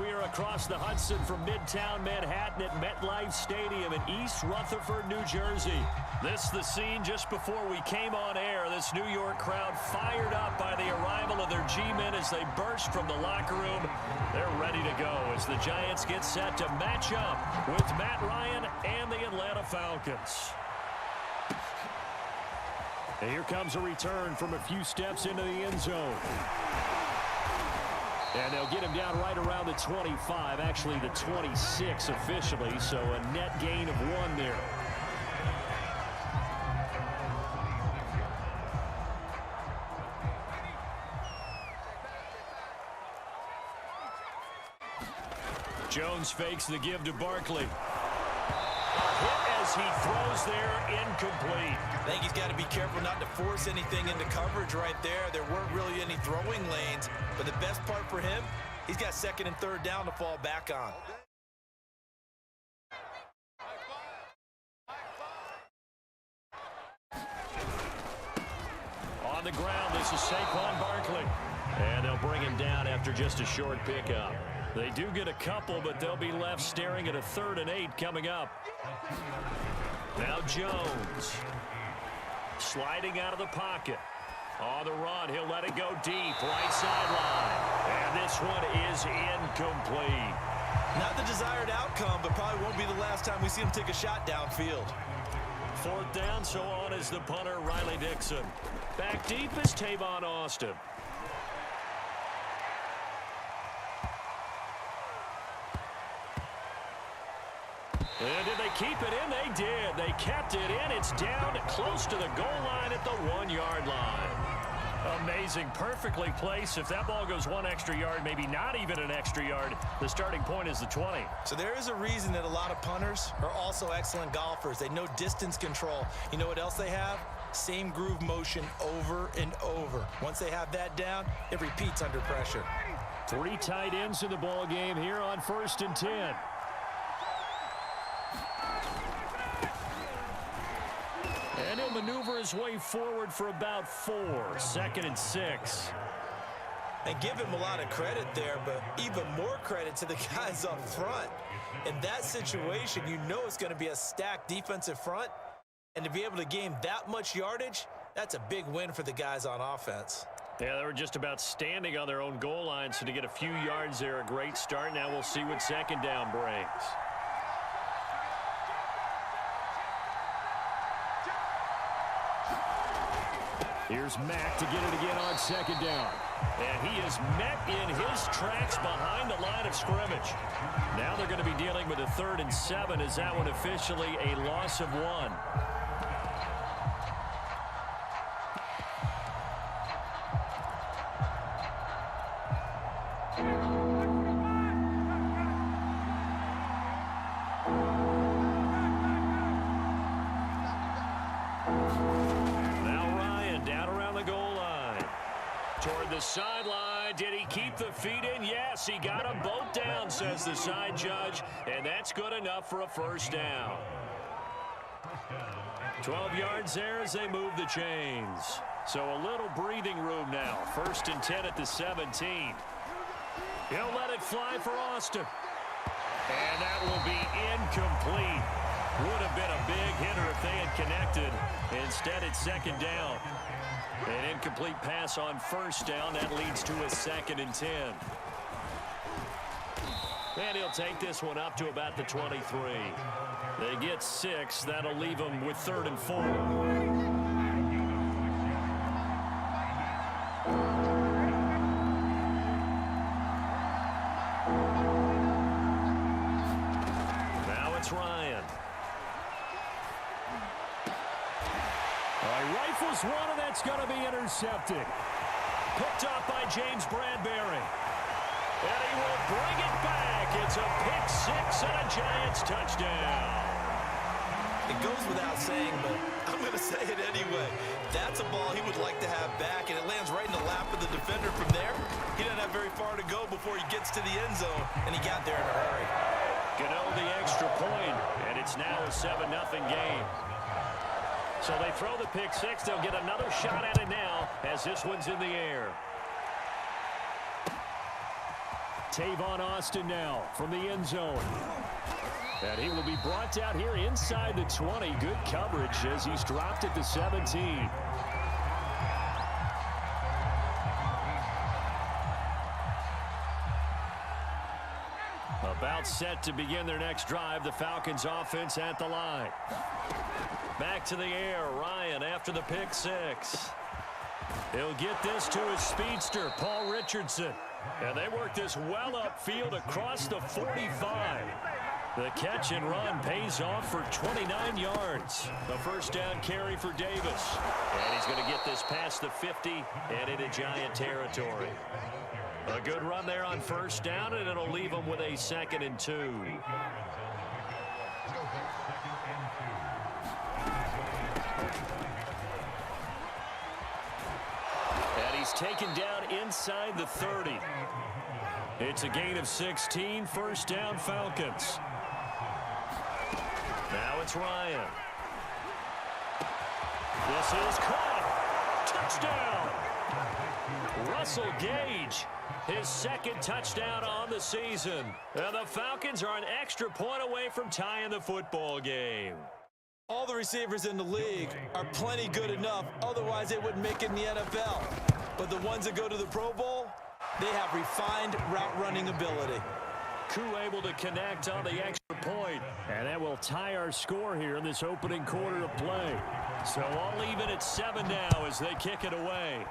We are across the Hudson from Midtown Manhattan at MetLife Stadium in East Rutherford, New Jersey. This is the scene just before we came on air. This New York crowd fired up by the arrival of their G-men as they burst from the locker room. They're ready to go as the Giants get set to match up with Matt Ryan and the Atlanta Falcons. And here comes a return from a few steps into the end zone. And they'll get him down right around the 25, actually the 26 officially, so a net gain of 1 there. Jones fakes the give to Barkley. Hit as he throws there, incomplete. I think he's got to be careful not to force anything into coverage right there. There weren't really any throwing lanes, but the best part for him, he's got 2nd and 3rd down to fall back on. On the ground, this is Saquon Barkley. And they'll bring him down after just a short pickup. They do get a couple, but they'll be left staring at a 3rd and 8 coming up. Now Jones. Sliding out of the pocket. On the run, he'll let it go deep. Right sideline. And this one is incomplete. Not the desired outcome, but probably won't be the last time we see him take a shot downfield. 4th down, so on is the punter, Riley Dixon. Back deep is Tavon Austin. And did they keep it in? They did. They kept it in. It's down close to the goal line at the 1-yard line. Amazing. Perfectly placed. If that ball goes 1 extra yard, maybe not even an extra yard, the starting point is the 20. So there is a reason that a lot of punters are also excellent golfers. They know distance control. You know what else they have? Same groove motion over and over. Once they have that down, it repeats under pressure. 3 tight ends in the ball game here on 1st and 10. And he'll maneuver his way forward for about 4. 2nd and 6. And give him a lot of credit there, but even more credit to the guys up front. In that situation, you know it's going to be a stacked defensive front. And to be able to gain that much yardage, that's a big win for the guys on offense. Yeah, they were just about standing on their own goal line, so to get a few yards there, a great start. Now we'll see what 2nd down brings. Here's Mack to get it again on 2nd down. And he is met in his tracks behind the line of scrimmage. Now they're going to be dealing with a 3rd and 7. Is that one officially a loss of 1? Toward the sideline. Did he keep the feet in? Yes, he got them both down, says the side judge, and that's good enough for a 1st down. 12 yards there as they move the chains. So a little breathing room now. 1st and 10 at the 17. He'll let it fly for Austin. And that will be incomplete. Would have been a big hitter if they had connected. Instead, it's 2nd down. An incomplete pass on 1st down. That leads to a 2nd and 10. And he'll take this one up to about the 23. They get 6. That'll leave them with 3rd and 4. Now it's Ryan. Rifles one, and that's going to be intercepted. Picked off by James Bradbury. And he will bring it back. It's a pick 6 and a Giants touchdown. It goes without saying, but I'm going to say it anyway. That's a ball he would like to have back, and it lands right in the lap of the defender from there. He doesn't have very far to go before he gets to the end zone, and he got there in a hurry. Gano the extra point, and it's now a 7-0 game. So they throw the pick 6. They'll get another shot at it now as this one's in the air. Tavon Austin now from the end zone. And he will be brought down here inside the 20. Good coverage as he's dropped at the 17. About set to begin their next drive. The Falcons offense at the line. Back to the air. Ryan after the pick six. He'll get this to his speedster, Paul Richardson. And they work this well upfield across the 45. The catch and run pays off for 29 yards. The first down carry for Davis. And he's going to get this past the 50 and into Giant territory. A good run there on first down, and it'll leave them with a 2nd and 2. And he's taken down inside the 30. It's a gain of 16, first down Falcons. Now it's Ryan. This is caught. Touchdown. Russell Gage, his 2nd touchdown on the season. And the Falcons are an extra point away from tying the football game. All the receivers in the league are plenty good enough, otherwise they wouldn't make it in the NFL. But the ones that go to the Pro Bowl, they have refined route running ability. Koo able to connect on the extra point. And that will tie our score here in this opening quarter of play. So all even at 7 now as they kick it away.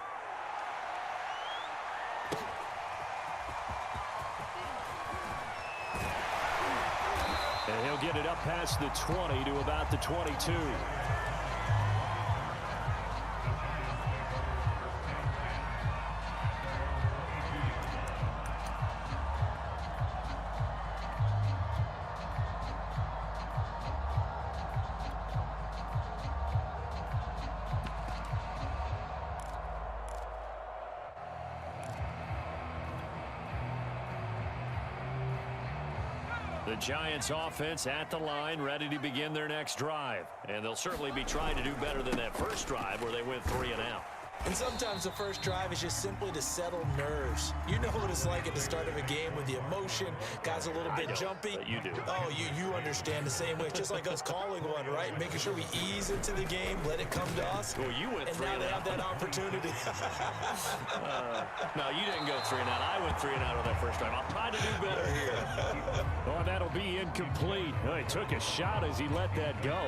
And he'll get it up past the 20 to about the 22. The Giants offense at the line, ready to begin their next drive. And they'll certainly be trying to do better than that first drive where they went 3 and out. And sometimes the first drive is just simply to settle nerves. You know what it's like at the start of a game with the emotion. Guys a little bit jumpy. You do. Oh, you understand the same way. It's just like us calling one, right? Making sure we ease into the game, let it come to us. Well, you went 3 and and now they out. have that opportunity. No, you didn't go 3 and out. I went 3 and out on that first drive. I'll try to do better here. Oh, that'll be incomplete. Oh, he took a shot as he let that go.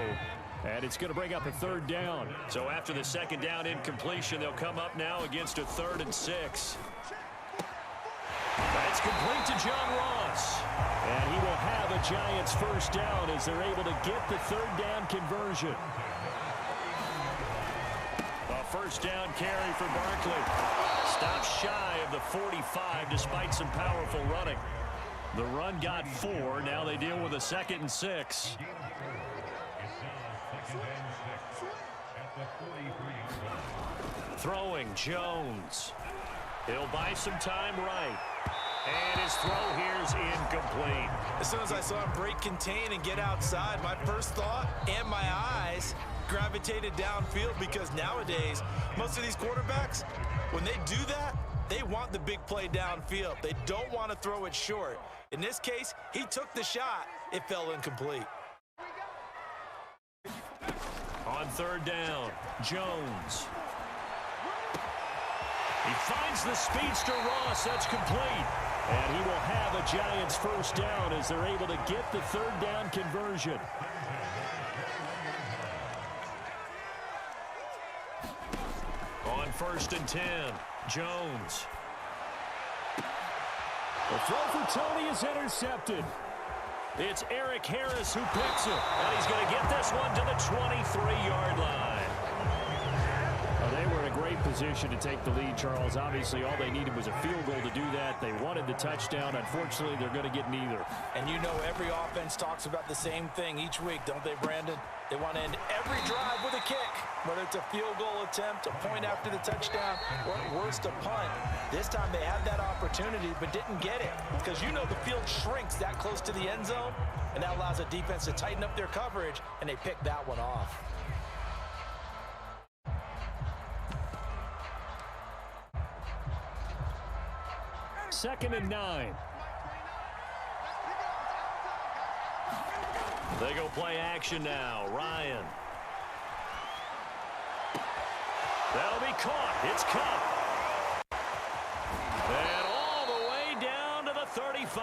And it's going to bring up a 3rd down. So after the 2nd down incompletion, they'll come up now against a 3rd and 6. That's complete to John Ross. And he will have a Giants first down as they're able to get the 3rd down conversion. A first down carry for Barkley. Stops shy of the 45 despite some powerful running. The run got 4. Now they deal with a 2nd and 6. Throwing Jones. He'll buy some time right. And his throw here is incomplete. As soon as I saw him break contain and get outside, my first thought and my eyes gravitated downfield, because nowadays, most of these quarterbacks, when they do that, they want the big play downfield. They don't want to throw it short. In this case, he took the shot. It fell incomplete. On 3rd down, Jones. He finds the speedster Ross. That's complete. And he will have a Giants first down as they're able to get the 3rd down conversion. On 1st and 10, Jones. The throw for Tony is intercepted. It's Eric Harris who picks it. And he's going to get this one to the 23-yard line. They were in a great position to take the lead, Charles. Obviously, all they needed was a field goal to do that. They wanted the touchdown. Unfortunately, they're going to get neither. And you know every offense talks about the same thing each week, don't they, Brandon? They want to end every drive with a kick, whether it's a field goal attempt, a point after the touchdown, or at worst, a punt. This time they had that opportunity but didn't get it, because you know the field shrinks that close to the end zone, and that allows the defense to tighten up their coverage, and they picked that one off. Second and 9. They go play action now. Ryan. That'll be caught. It's Cup. And all the way down to the 35.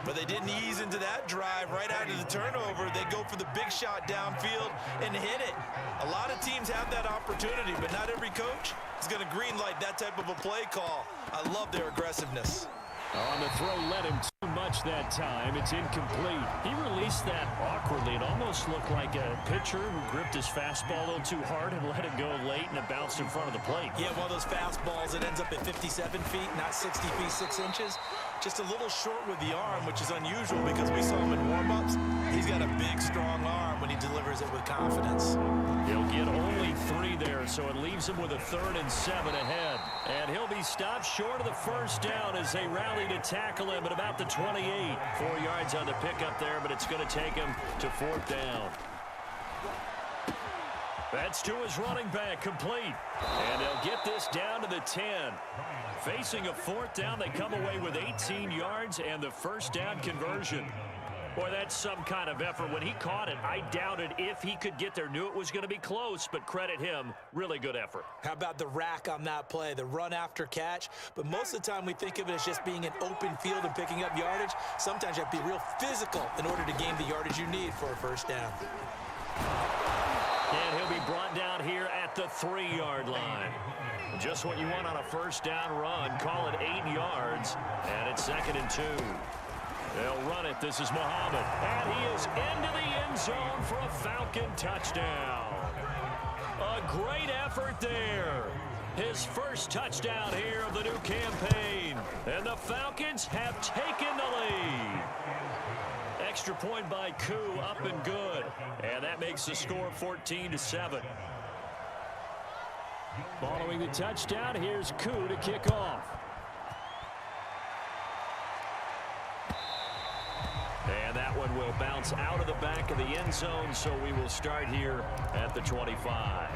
But they didn't ease into that drive right out of the turnover. They go for the big shot downfield and hit it. A lot of teams have that opportunity, but not every coach is going to greenlight that type of a play call. I love their aggressiveness. On the throw, led him too much that time. It's incomplete. He released that awkwardly. It almost looked like a pitcher who gripped his fastball a little too hard and let it go late, and it bounced in front of the plate. Yeah, one of those fastballs that ends up at 57 feet, not 60 feet, 6 inches. Just a little short with the arm, which is unusual because we saw him in warm-ups. He's got a big, strong arm when he delivers it with confidence. He'll get only 3 there, so it leaves him with a 3rd and 7 ahead. And he'll be stopped short of the first down as they rally to tackle him at about the 28. 4 yards on the pickup there, but it's going to take him to 4th down. That's to his running back, complete. And they'll get this down to the 10. Facing a 4th down, they come away with 18 yards and the first down conversion. Boy, that's some kind of effort. When he caught it, I doubted if he could get there. Knew it was going to be close, but credit him. Really good effort. How about the rack on that play, the run after catch? But most of the time we think of it as just being an open field and picking up yardage. Sometimes you have to be real physical in order to gain the yardage you need for a first down. And he'll be brought down here at the 3-yard line. Just what you want on a first down run. Call it 8 yards, and it's 2nd and 2. They'll run it. This is Muhammad. And he is into the end zone for a Falcon touchdown. A great effort there. His first touchdown here of the new campaign. And the Falcons have taken the lead. Extra point by Koo, up and good. And that makes the score 14-7. Following the touchdown, here's Koo to kick off. And that one will bounce out of the back of the end zone, so we will start here at the 25.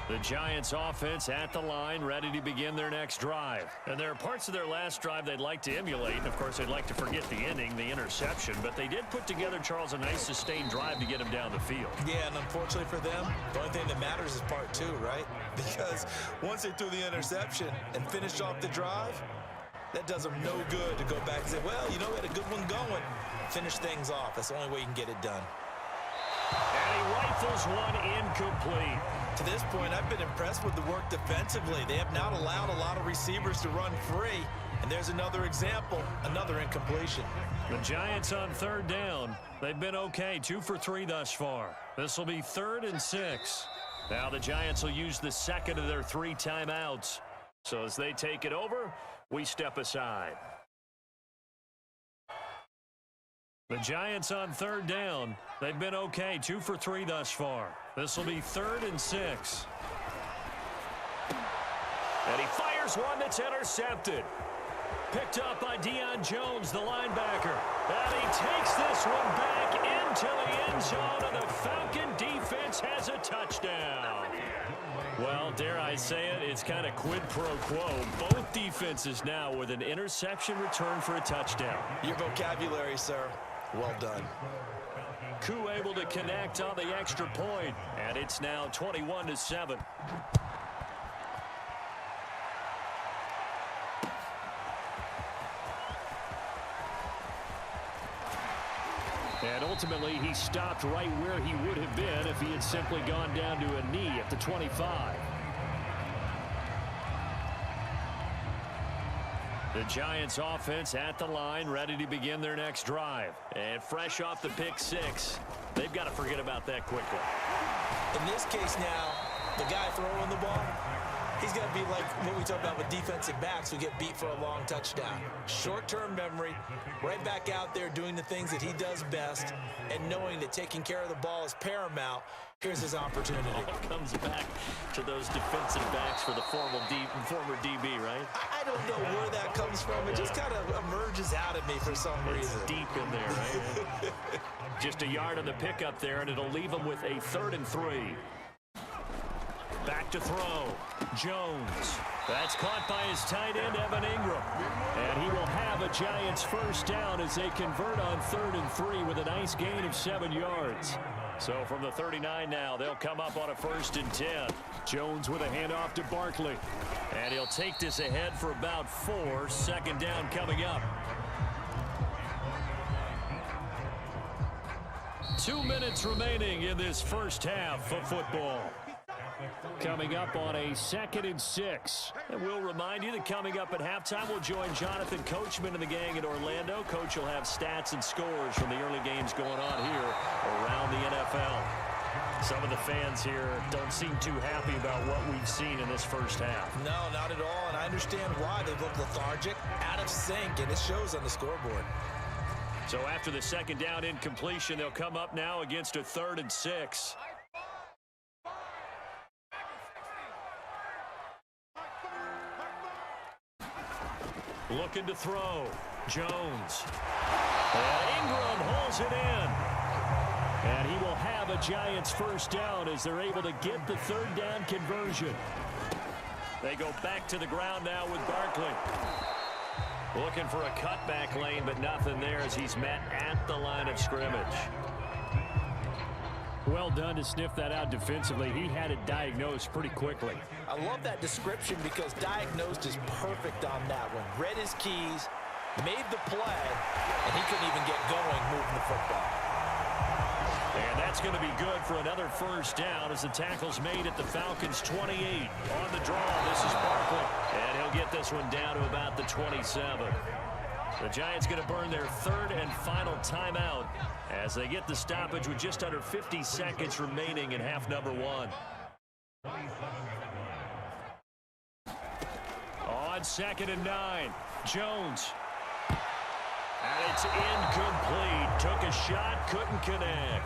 The Giants offense at the line, ready to begin their next drive. And there are parts of their last drive they'd like to emulate. And of course, they'd like to forget the ending, the interception. But they did put together, Charles, a nice sustained drive to get him down the field. Yeah, and unfortunately for them, the only thing that matters is part 2, right? Because once they threw the interception and finished off the drive, that does them no good to go back and say, well, you know, we had a good one going. Finish things off. That's the only way you can get it done. And he rifles one incomplete. To this point, I've been impressed with the work defensively. They have not allowed a lot of receivers to run free. And there's another example, another incompletion. The Giants on 3rd down. They've been okay, 2 for 3 thus far. This will be 3rd and 6. Now the Giants will use the 2nd of their 3 timeouts. So as they take it over, we step aside. The Giants on 3rd down. They've been okay, 2 for 3 thus far. This will be 3rd and 6. And he fires one that's intercepted. Picked up by Deion Jones, the linebacker. And he takes this one back into the end zone, and the Falcon defense has a touchdown. Well, dare I say it, it's kind of quid pro quo. Both defenses now with an interception return for a touchdown. Your vocabulary, sir. Well done. Koo able to connect on the extra point, and it's now 21-7. And ultimately, he stopped right where he would have been if he had simply gone down to a knee at the 25. The Giants offense at the line, ready to begin their next drive. And fresh off the pick 6, they've got to forget about that quickly. In this case now, the guy throwing the ball, he's got to be like what we talk about with defensive backs who get beat for a long touchdown. Short-term memory, right back out there doing the things that he does best, and knowing that taking care of the ball is paramount. Here's his opportunity. All comes back to those defensive backs for the former DB, right? I don't know where that comes from. It just kind of emerges out of me for some reason. It's deep in there, right? Just a yard on the pickup there, and it'll leave him with a 3rd and 3. Back to throw. Jones. That's caught by his tight end, Evan Ingram. And he will have a Giants first down as they convert on 3rd and 3 with a nice gain of 7 yards. So from the 39 now, they'll come up on a 1st and 10. Jones with a handoff to Barkley. And he'll take this ahead for about 4. 2nd down coming up. 2 minutes remaining in this first half of football. Coming up on a 2nd and 6. And we'll remind you that coming up at halftime, we'll join Jonathan Coachman and the gang in Orlando. Coach will have stats and scores from the early games going on here around the NFL. Some of the fans here don't seem too happy about what we've seen in this first half. No, not at all, and I understand why. They look lethargic, out of sync, and it shows on the scoreboard. So after the 2nd down incompletion, they'll come up now against a 3rd and 6. Looking to throw. Jones. And Ingram holds it in. And he will have a Giants first down as they're able to get the 3rd down conversion. They go back to the ground now with Barkley. Looking for a cutback lane, but nothing there as he's met at the line of scrimmage. Well done to sniff that out defensively. He had it diagnosed pretty quickly. I love that description because diagnosed is perfect on that one. Read his keys, made the play, and he couldn't even get going moving the football. And that's going to be good for another first down as the tackle's made at the Falcons' 28. On the draw, this is Barkley. And he'll get this one down to about the 27. The Giants going to burn their 3rd and final timeout as they get the stoppage with just under 50 seconds remaining in half number 1. On 2nd and 9, Jones. And it's incomplete. Took a shot, couldn't connect.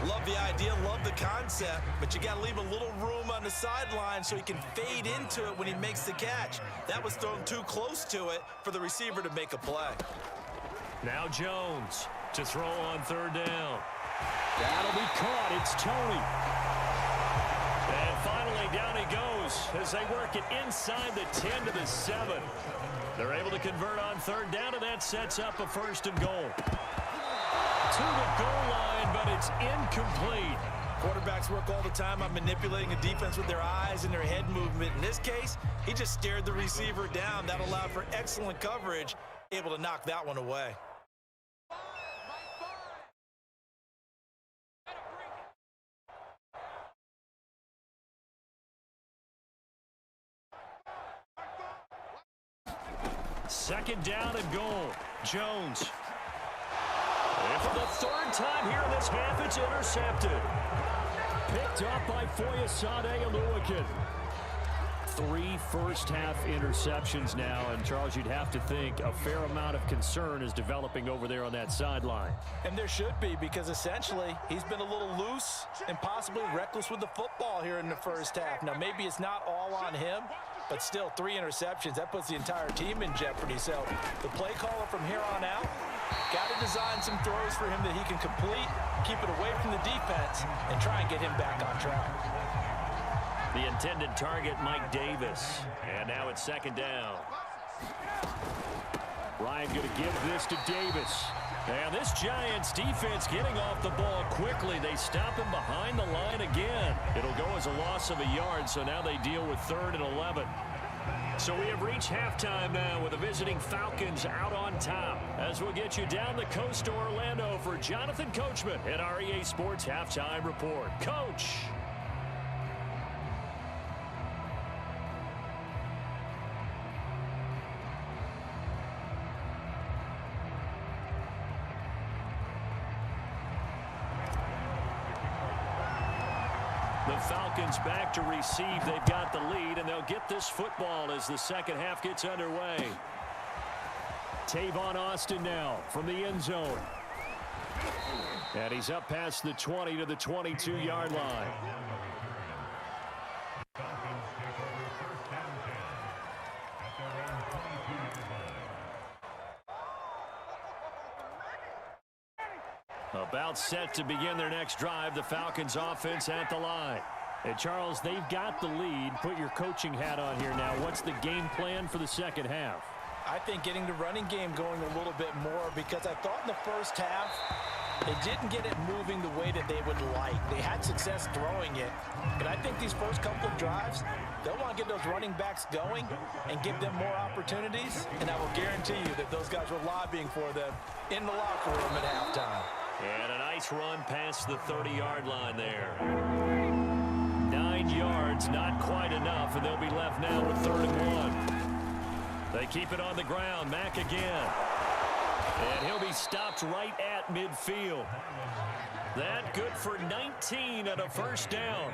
Love the idea, love the concept, but you got to leave a little room on the sideline so he can fade into it when he makes the catch. That was thrown too close to it for the receiver to make a play. Now Jones to throw on 3rd down. That'll be caught. It's Tony. And finally down he goes as they work it inside the 10 to the 7. They're able to convert on 3rd down, and that sets up a 1st and goal. To the goal line, but it's incomplete. Quarterbacks work all the time on manipulating a defense with their eyes and their head movement. In this case, he just stared the receiver down. That allowed for excellent coverage, able to knock that one away. Second down and goal. Jones. And for the 3rd time here in this half, it's intercepted. Picked up by Foyesade Oluwakin. 3 first-half interceptions now, and Charles, you'd have to think a fair amount of concern is developing over there on that sideline. And there should be, because essentially he's been a little loose and possibly reckless with the football here in the first half. Now, maybe it's not all on him, but still 3 interceptions. That puts the entire team in jeopardy. So the play caller from here on out got to design some throws for him that he can complete, keep it away from the defense, and try and get him back on track. The intended target, Mike Davis. And now it's 2nd down. Ryan going to give this to Davis. And this Giants defense getting off the ball quickly. They stop him behind the line again. It'll go as a loss of a yard, so now they deal with 3rd and 11. So we have reached halftime now with the visiting Falcons out on top. As we'll get you down the coast to Orlando for Jonathan Coachman at our EA Sports Halftime Report. Coach. The Falcons back to receive. They've got the lead, and they'll get this football as the second half gets underway. Tavon Austin now from the end zone. And he's up past the 20 to the 22-yard line. About set to begin their next drive. The Falcons offense at the line. And Charles, they've got the lead. Put your coaching hat on here now. What's the game plan for the second half? I think getting the running game going a little bit more, because I thought in the first half they didn't get it moving the way that they would like. They had success throwing it, but I think these first couple of drives, they'll want to get those running backs going and give them more opportunities, and I will guarantee you that those guys were lobbying for them in the locker room at halftime. And a nice run past the 30-yard line there. 9 yards, not quite enough, and they'll be left now with 3rd and 1. They keep it on the ground. Mack again. And he'll be stopped right at midfield. That good for 19 and a first down.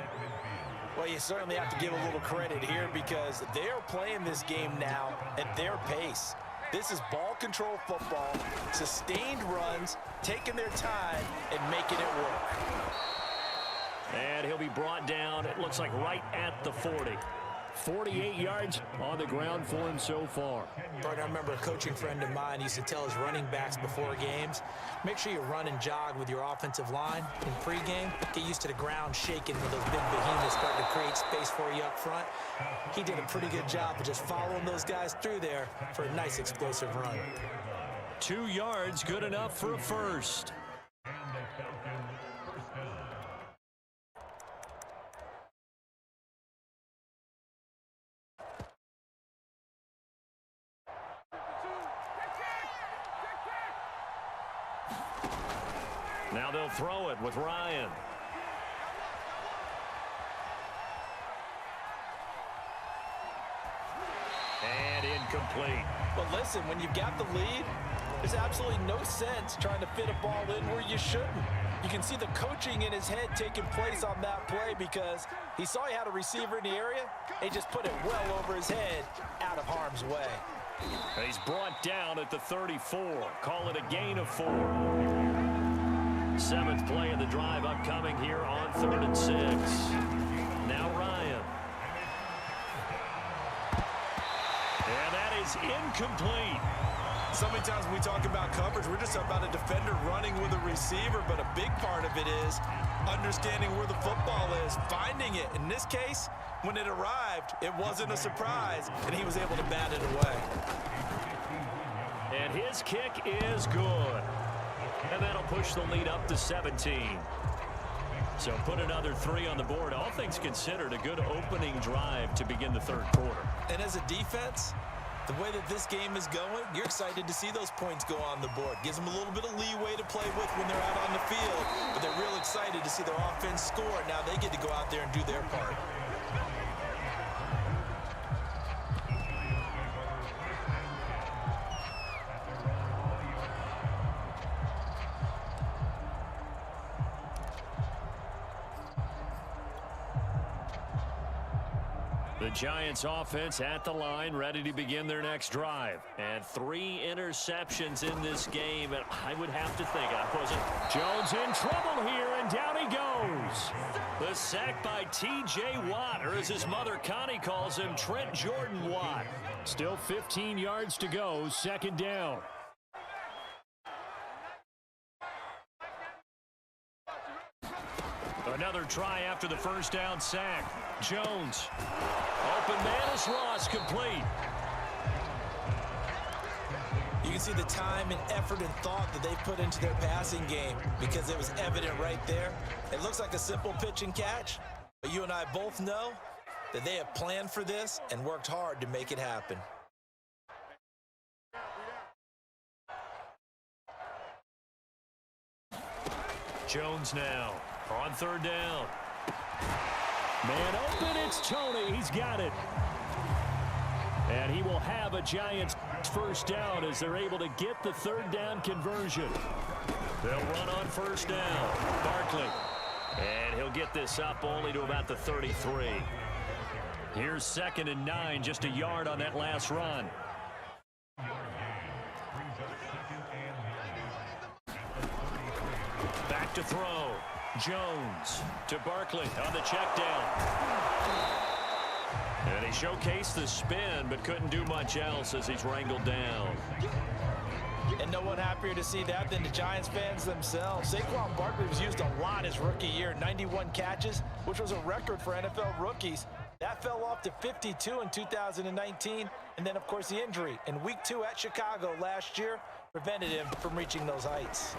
Well, you certainly have to give a little credit here, because they're playing this game now at their pace. This is ball control football, sustained runs, taking their time and making it work. And he'll be brought down, it looks like right at the 40. 48 yards on the ground for him so far. Bart, I remember a coaching friend of mine used to tell his running backs before games, make sure you run and jog with your offensive line in pregame. Get used to the ground shaking when those big behemoths start to create space for you up front. He did a pretty good job of just following those guys through there for a nice explosive run. 2 yards, good enough for a first. Now they'll throw it with Ryan. And incomplete. But listen, when you've got the lead, there's absolutely no sense trying to fit a ball in where you shouldn't. You can see the coaching in his head taking place on that play, because he saw he had a receiver in the area. He just put it well over his head, out of harm's way. He's brought down at the 34. Call it a gain of 4. 7th play of the drive upcoming here on 3rd and 6. Now Ryan. And that is incomplete. So many times when we talk about coverage, we're just talking about a defender running with a receiver, but a big part of it is understanding where the football is, finding it. In this case, when it arrived, it wasn't a surprise, and he was able to bat it away. And his kick is good. And that'll push the lead up to 17. So put another 3 on the board. All things considered, a good opening drive to begin the 3rd quarter. And as a defense, the way that this game is going, you're excited to see those points go on the board. Gives them a little bit of leeway to play with when they're out on the field. But they're real excited to see their offense score. Now they get to go out there and do their part. The Giants offense at the line, ready to begin their next drive. And 3 interceptions in this game, and I would have to think, I wasn't. Jones in trouble here, and down he goes. The sack by T.J. Watt, or as his mother Connie calls him, Trent Jordan Watt. Still 15 yards to go, 2nd down. Another try after the first down sack. Jones. Open man is Ross, complete. You can see the time and effort and thought that they put into their passing game, because it was evident right there. It looks like a simple pitch and catch, but you and I both know that they have planned for this and worked hard to make it happen. Jones now on 3rd down. Man open, it's Tony. He's got it. And he will have a Giants first down as they're able to get the 3rd down conversion. They'll run on 1st down. Barkley. And he'll get this up only to about the 33. Here's 2nd and 9, just a yard on that last run. Back to throw. Jones to Barkley on the check down. And he showcased the spin, but couldn't do much else as he's wrangled down. And no one happier to see that than the Giants fans themselves. Saquon Barkley was used a lot his rookie year, 91 catches, which was a record for NFL rookies. That fell off to 52 in 2019, and then, of course, the injury in Week 2 at Chicago last year prevented him from reaching those heights.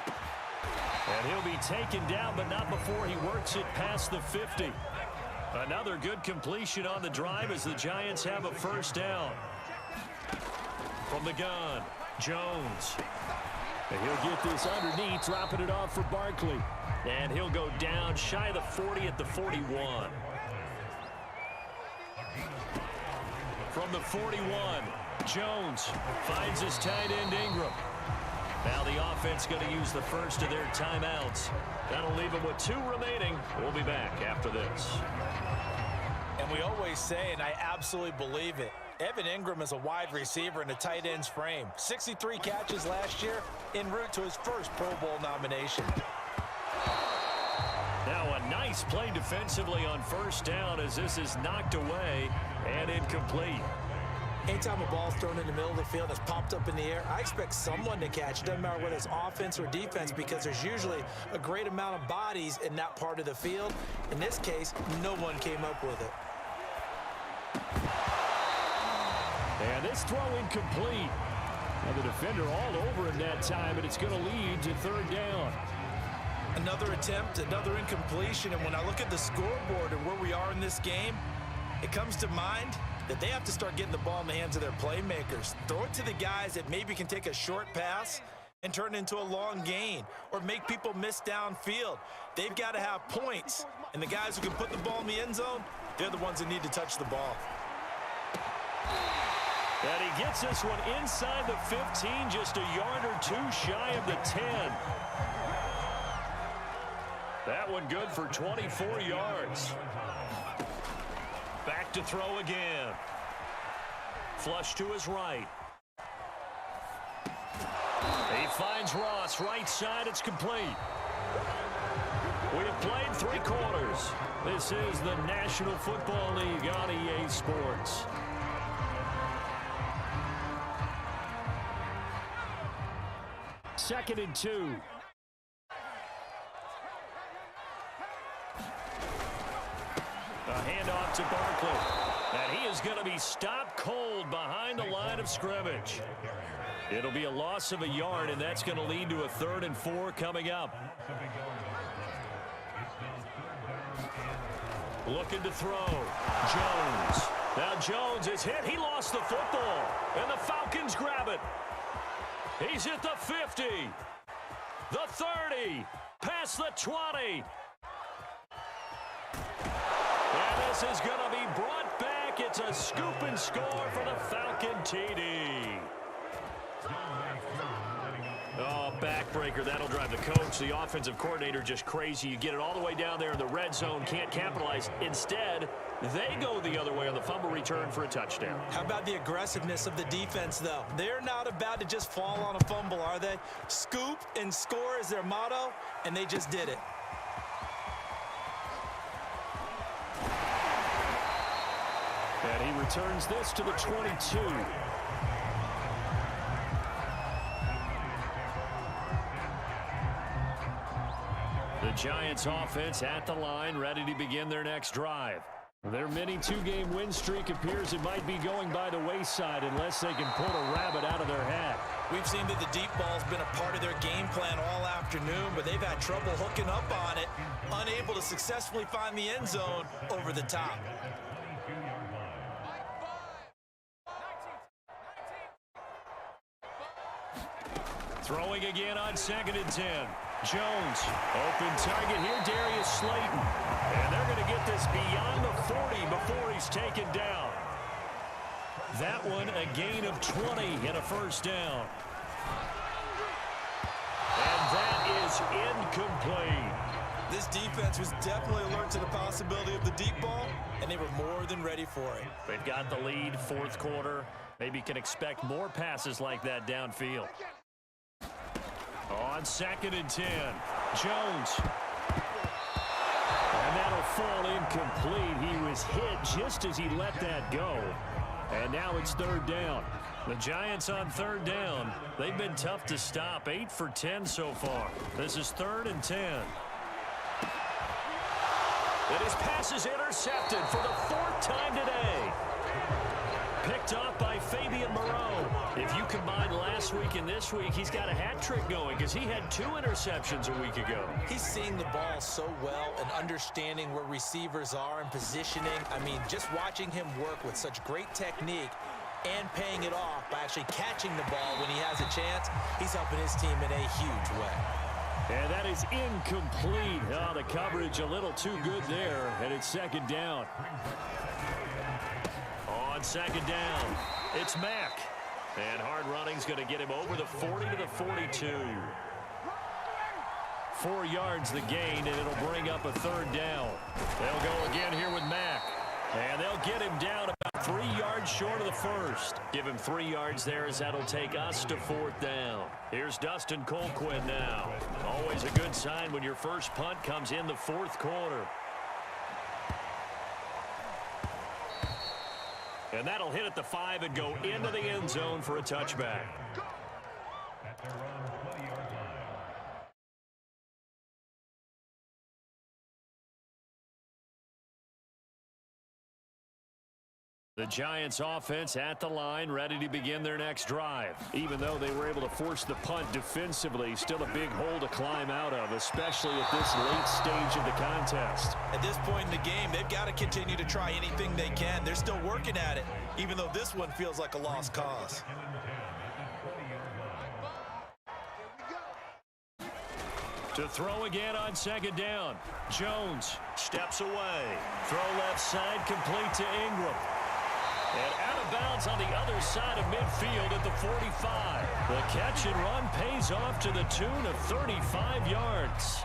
And he'll be taken down, but not before he works it past the 50. Another good completion on the drive as the Giants have a first down. From the gun, Jones. And he'll get this underneath, dropping it off for Barkley. And he'll go down shy of the 40 at the 41. From the 41, Jones finds his tight end Ingram. Now the offense going to use the first of their timeouts. That'll leave them with 2 remaining. We'll be back after this. And we always say, and I absolutely believe it, Evan Ingram is a wide receiver in a tight end's frame. 63 catches last year, en route to his first Pro Bowl nomination. Now a nice play defensively on first down as this is knocked away and incomplete. Anytime a ball's thrown in the middle of the field that's popped up in the air, I expect someone to catch. It doesn't matter whether it's offense or defense, because there's usually a great amount of bodies in that part of the field. In this case, no one came up with it. And this throw incomplete. Now the defender all over him that time, and it's going to lead to third down. Another attempt, another incompletion, and when I look at the scoreboard and where we are in this game, it comes to mind that they have to start getting the ball in the hands of their playmakers. Throw it to the guys that maybe can take a short pass and turn it into a long gain or make people miss downfield. They've got to have points, and the guys who can put the ball in the end zone, they're the ones that need to touch the ball. And he gets this one inside the 15, just a yard or 2 shy of the 10. That one good for 24 yards. Back to throw again. Flush to his right. He finds Ross, right side, it's complete. We have played 3 quarters. This is the National Football League on EA Sports. Second and 2. A handoff to Barkley. And he is going to be stopped cold behind the line of scrimmage. It'll be a loss of a yard, and that's going to lead to a 3rd and 4 coming up. Looking to throw. Jones. Now Jones is hit. He lost the football. And the Falcons grab it. He's at the 50. The 30. Past the 20. And this is going to be brought back. It's a scoop and score for the Falcon TD. Oh, backbreaker. That'll drive the coach, the offensive coordinator, just crazy. You get it all the way down there in the red zone, can't capitalize. Instead, they go the other way on the fumble return for a touchdown. How about the aggressiveness of the defense, though? They're not about to just fall on a fumble, are they? Scoop and score is their motto, and they just did it. And he returns this to the 22. The Giants offense at the line, ready to begin their next drive. Their mini 2-game win streak appears it might be going by the wayside unless they can pull a rabbit out of their hat. We've seen that the deep ball's been a part of their game plan all afternoon, but they've had trouble hooking up on it, unable to successfully find the end zone over the top. Throwing again on 2nd and 10. Jones, open target here, Darius Slayton. And they're going to get this beyond the 40 before he's taken down. That one a gain of 20 and a first down. And that is incomplete. This defense was definitely alert to the possibility of the deep ball, and they were more than ready for it. They've got the lead, 4th quarter. Maybe can expect more passes like that downfield. On 2nd and 10, Jones. And that'll fall incomplete. He was hit just as he let that go. And now it's 3rd down. The Giants on third down. They've been tough to stop. 8 for 10 so far. This is 3rd and 10. And his pass is intercepted for the 4th time today. Picked off by Fabian Moreau. If you combine last week and this week, he's got a hat trick going because he had 2 interceptions a week ago. He's seeing the ball so well and understanding where receivers are and positioning. I mean, just watching him work with such great technique and paying it off by actually catching the ball when he has a chance, he's helping his team in a huge way. And that is incomplete. Oh, the coverage a little too good there, and it's 2nd down. On 2nd down, it's Mack. And hard running's going to get him over the 40 to the 42. 4 yards the gain, and it'll bring up a 3rd down. They'll go again here with Mack. And they'll get him down about 3 yards short of the 1st. Give him 3 yards there as that'll take us to 4th down. Here's Dustin Colquhoun now. Always a good sign when your first punt comes in the 4th quarter. And that'll hit at the 5 and go into the end zone for a touchback. The Giants offense at the line, ready to begin their next drive. Even though they were able to force the punt defensively, still a big hole to climb out of, especially at this late stage of the contest. At this point in the game, they've got to continue to try anything they can. They're still working at it, even though this one feels like a lost cause. To throw again on 2nd down. Jones steps away. Throw left side, complete to Ingram. And out of bounds on the other side of midfield at the 45. The catch and run pays off to the tune of 35 yards.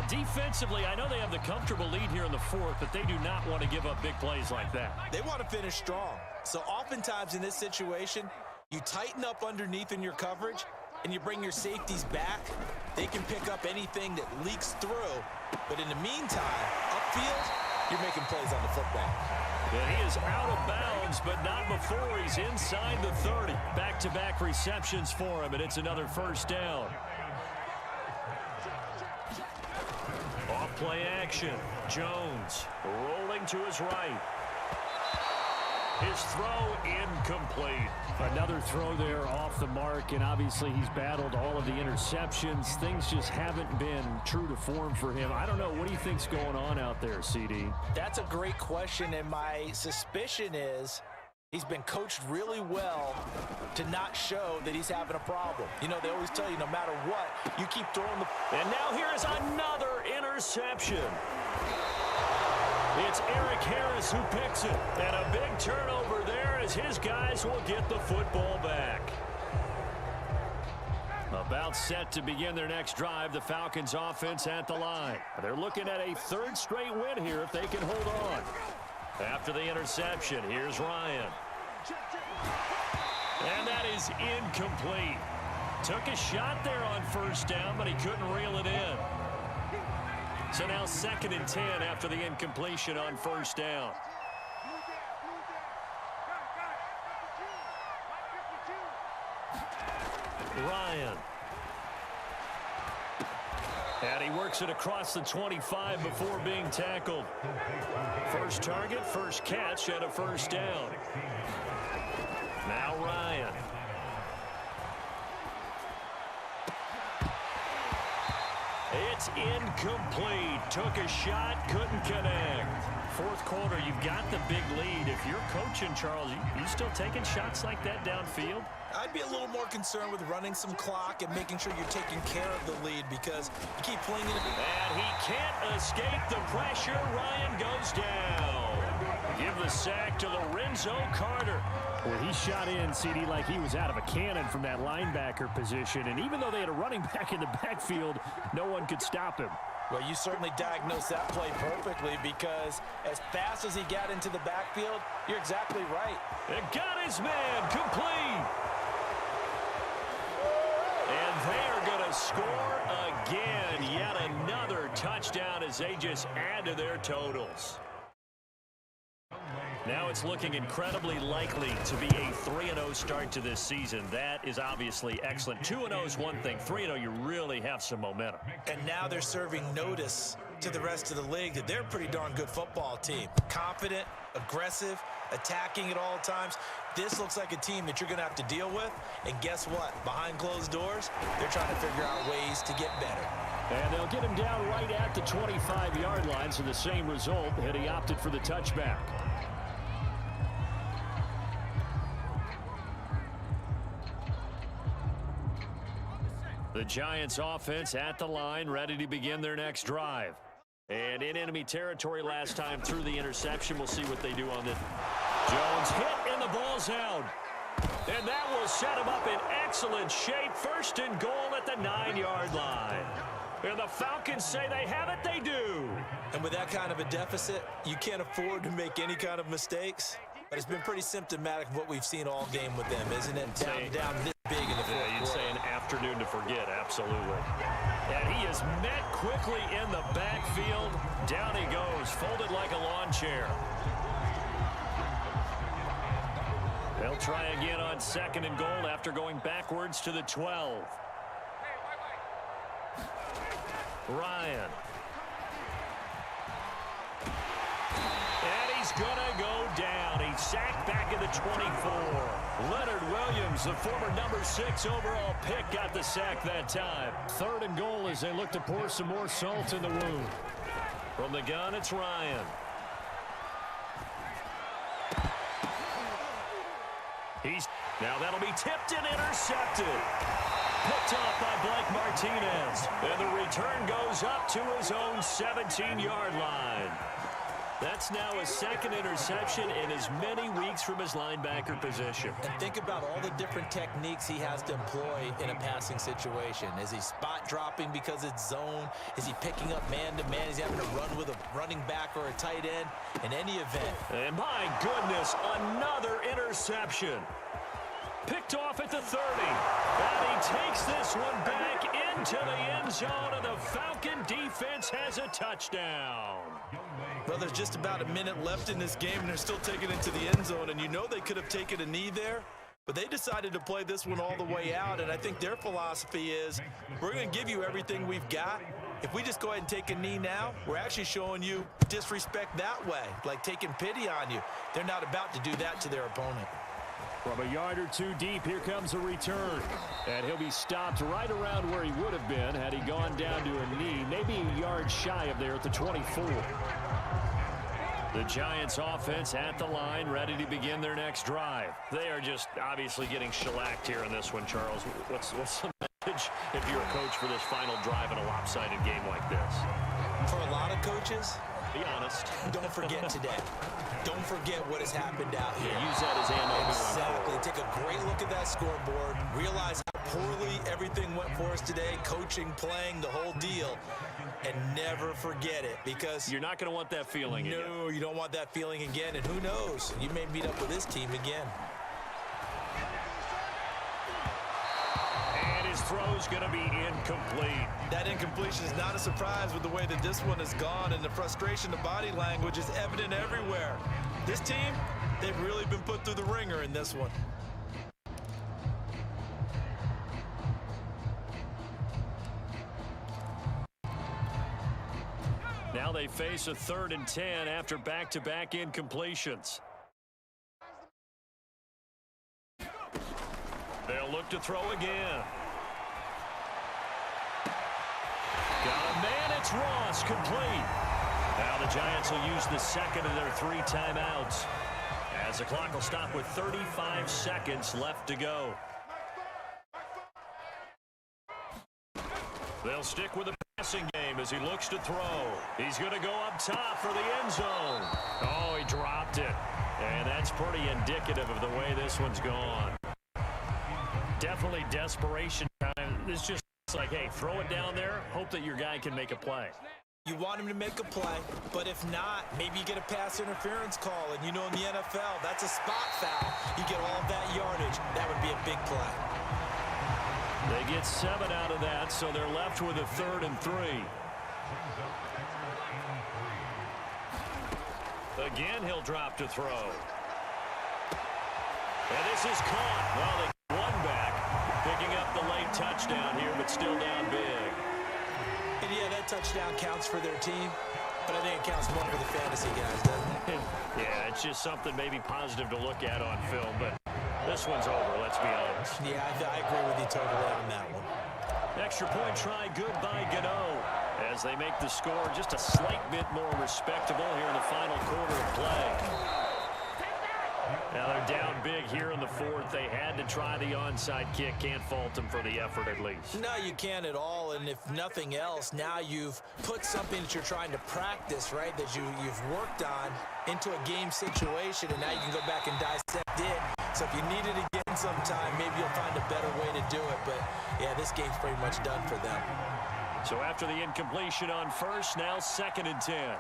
Defensively, I know they have the comfortable lead here in the 4th, but they do not want to give up big plays like that. They want to finish strong. So oftentimes in this situation, you tighten up underneath in your coverage, and you bring your safeties back. They can pick up anything that leaks through. But in the meantime, upfield, you're making plays on the football. And he is out of bounds, but not before he's inside the 30. Back-to-back receptions for him, and it's another 1st down. Off-play action. Jones rolling to his right. His throw incomplete. Another throw there off the mark, and obviously he's battled all of the interceptions. Things just haven't been true to form for him. I don't know. What do you think's going on out there, CD? That's a great question, and my suspicion is he's been coached really well to not show that he's having a problem. You know, they always tell you no matter what, you keep throwing the... And now here is another interception. It's Eric Harris who picks it. And a big turnover there as his guys will get the football back. About set to begin their next drive, the Falcons offense at the line. They're looking at a 3rd straight win here if they can hold on. After the interception, here's Ryan. And that is incomplete. Took a shot there on 1st down, but he couldn't reel it in. So now 2nd and 10 after the incompletion on 1st down. Ryan. And he works it across the 25 before being tackled. First target, first catch, and a 1st down. Now Ryan. It's incomplete. Took a shot, couldn't connect. 4th quarter, you've got the big lead. If you're coaching, Charles, you still taking shots like that downfield? I'd be a little more concerned with running some clock and making sure you're taking care of the lead because you keep playing it. And he can't escape the pressure. Ryan goes down. Give the sack to Lorenzo Carter. Well, he shot in, CD, like he was out of a cannon from that linebacker position. And even though they had a running back in the backfield, no one could stop him. Well, you certainly diagnosed that play perfectly because as fast as he got into the backfield, you're exactly right. It got his man complete. And they are going to score again. Yet another touchdown as they just add to their totals. Now it's looking incredibly likely to be a 3-0 start to this season. That is obviously excellent. 2-0 is one thing. 3-0, you really have some momentum. And now they're serving notice to the rest of the league that they're a pretty darn good football team. Confident, aggressive, attacking at all times. This looks like a team that you're going to have to deal with. And guess what? Behind closed doors, they're trying to figure out ways to get better. And they'll get him down right at the 25-yard line, so the same result had he opted for the touchback. The Giants offense at the line, ready to begin their next drive. And in enemy territory last time through the interception. We'll see what they do on this. Jones hit and the ball's out. And that will set him up in excellent shape. First and goal at the 9-yard line. And the Falcons say they have it, they do. And with that kind of a deficit, you can't afford to make any kind of mistakes. But it's been pretty symptomatic of what we've seen all game with them, isn't it? Down this big in the fourth quarter. You'd say an afternoon to forget, absolutely. And he is met quickly in the backfield. Down he goes, folded like a lawn chair. They'll try again on 2nd and goal after going backwards to the 12. Ryan. And he's going to go down. He's sacked back at the 24. Leonard Williams, the former number 6 overall pick, got the sack that time. 3rd and goal as they look to pour some more salt in the wound. From the gun, it's Ryan. Now that'll be tipped and intercepted. Picked off by Blake Martinez. And the return goes up to his own 17-yard line. That's now his 2nd interception in as many weeks from his linebacker position. And think about all the different techniques he has to employ in a passing situation. Is he spot dropping because it's zone? Is he picking up man-to-man? Is he having to run with a running back or a tight end? In any event. And my goodness, another interception. Picked off at the 30. And he takes this one back into the end zone, and the Falcon defense has a touchdown. Well, there's just about a minute left in this game, and they're still taking it to the end zone. And you know they could have taken a knee there, but they decided to play this one all the way out. And I think their philosophy is, we're going to give you everything we've got. If we just go ahead and take a knee now, we're actually showing you disrespect that way, like taking pity on you. They're not about to do that to their opponent. From a yard or two deep, here comes a return. And he'll be stopped right around where he would have been had he gone down to a knee, maybe a yard shy of there at the 24. The Giants offense at the line, ready to begin their next drive. They are just obviously getting shellacked here in this one, Charles. What's the message if you're a coach for this final drive in a lopsided game like this? For a lot of coaches, be honest. Don't forget today. Don't forget what has happened out here. Yeah, use that as ammo. Exactly. Take a great look at that scoreboard. Realize how poorly everything went for us today. Coaching, playing, the whole deal. And never forget it, because you're not going to want that feeling again. No, you don't want that feeling again. And who knows? You may meet up with this team again. And his throw's going to be incomplete. That incompletion is not a surprise with the way that this one has gone, and the frustration, the body language is evident everywhere. This team, they've really been put through the ringer in this one. Now they face a 3rd and 10 after back-to-back incompletions. They'll look to throw again. Got a man, it's Ross, complete. Now the Giants will use the 2nd of their 3 timeouts, as the clock will stop with 35 seconds left to go. They'll stick with the passing game as he looks to throw. He's going to go up top for the end zone. Oh, he dropped it. And that's pretty indicative of the way this one's gone. Definitely desperation time. It's just like, hey, throw it down there. Hope that your guy can make a play. You want him to make a play, but if not, maybe you get a pass interference call. And you know in the NFL, that's a spot foul. You get all of that yardage. That would be a big play. They get 7 out of that, so they're left with a 3rd and 3. Again, he'll drop to throw. And this is caught. Well, they get one back. Picking up the late touchdown here, but still down big. And yeah, that touchdown counts for their team, but I think it counts more for the fantasy guys, doesn't it? Yeah, it's just something maybe positive to look at on film, but this one's over, let's be honest. Yeah, I agree with you totally on that one. Extra point try good by Gano as they make the score just a slight bit more respectable here in the final quarter of play. Now they're down big here in the fourth. They had to try the onside kick. Can't fault them for the effort at least. No, you can't at all, and if nothing else, now you've put something that you're trying to practice, right, that you've worked on into a game situation, and now you can go back and dissect it. So if you need it again sometime, maybe you'll find a better way to do it. But, yeah, this game's pretty much done for them. So after the incompletion on first, now 2nd and 10.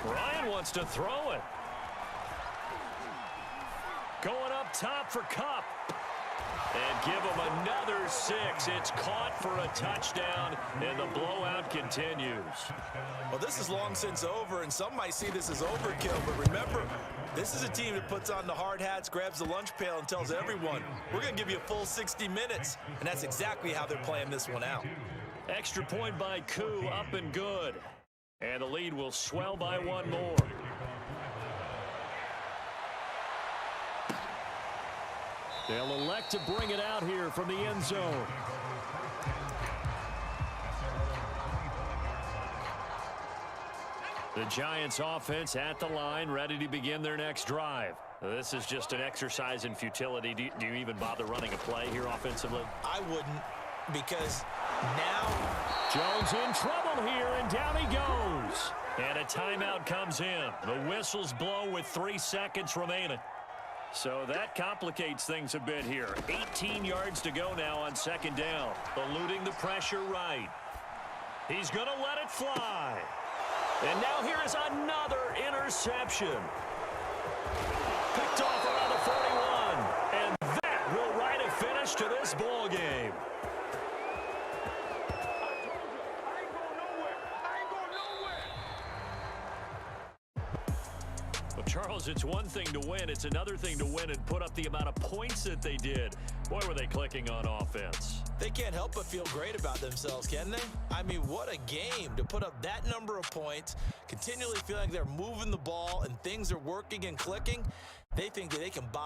Ryan wants to throw it. Going up top for Kupp. And give him another 6. It's caught for a touchdown, and the blowout continues. Well, this is long since over, and some might see this as overkill. But remember, this is a team that puts on the hard hats, grabs the lunch pail, and tells everyone, we're going to give you a full 60 minutes. And that's exactly how they're playing this one out. Extra point by Koo, up and good. And the lead will swell by one more. They'll elect to bring it out here from the end zone. The Giants offense at the line, ready to begin their next drive. This is just an exercise in futility. Do you even bother running a play here offensively? I wouldn't, because now Jones in trouble here, and down he goes. And a timeout comes in. The whistles blow with 3 seconds remaining. So that complicates things a bit here. 18 yards to go now on 2nd down. Eluding the pressure right. He's going to let it fly. And now here is another interception. Picked off around the 41. And that will write a finish to this ball game. Well, Charles, it's one thing to win. It's another thing to win and put up the amount of points that they did. Boy, were they clicking on offense. They can't help but feel great about themselves, can they? I mean, what a game to put up that number of points, continually feeling like they're moving the ball and things are working and clicking. They think that they can buy